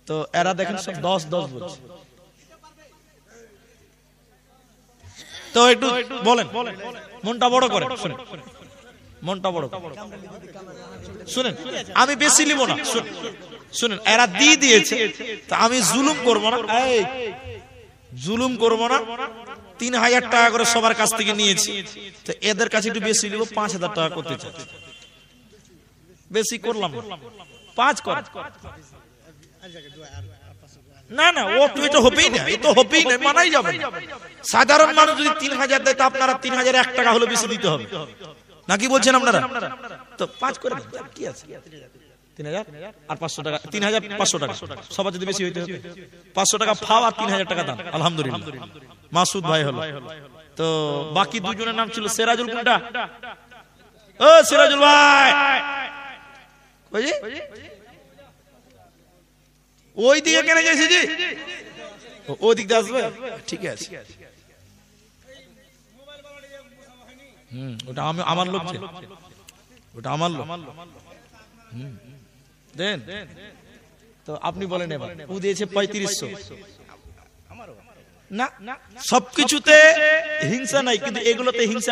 তো এরা দেখেন সব 10 বলছে। তো একটু বলেন, মনটা বড় করে শুনেন, মনটা বড় শুনেন, আমি বেশি নিব না। শুনেন এরা দিয়েছে, তা আমি জুলুম করব না, জুলুম করব না। 3000 টাকা করে সবার কাছ থেকে নিয়েছি, তো এদের কাছে একটু বেশি নিব, 5000 টাকা করতে চাচ্ছি। বেশি করলাম 5 কর না, না ও তো এটা হবেই না, এটা হবেই না, মানাই যাবে না। সাধারণ মানুষ যদি 3000 দেয়, তো আপনারা 3001 টাকা হলো বেশি দিতে হবে, নাকি বলছেন আপনারা? তো 5 করে দেন, কি আছে? 3000 আর 500 টাকা, 3500 টাকা সবার যদি বেশি হইতে হবে। 500 টাকা ফাও আর 3000 টাকা দান, আলহামদুলিল্লাহ। মাসুদ ভাই হলো। তো বাকি দুজনের নাম ছিল সিরাজুল। কোনটা? ও সিরাজুল ভাই, ওই যে ওই দিকে কেন গেছে জি? ওই দিক দিয়ে আসবে, ঠিক আছে। ওটা আমার লোক, ওটা আমার লোক। দেন। তো আপনি বলেন এবার, ও দিয়েছে 3500। না, সবকিছুতে হিংসা নাই, কিন্তু এগুলোতে হিংসা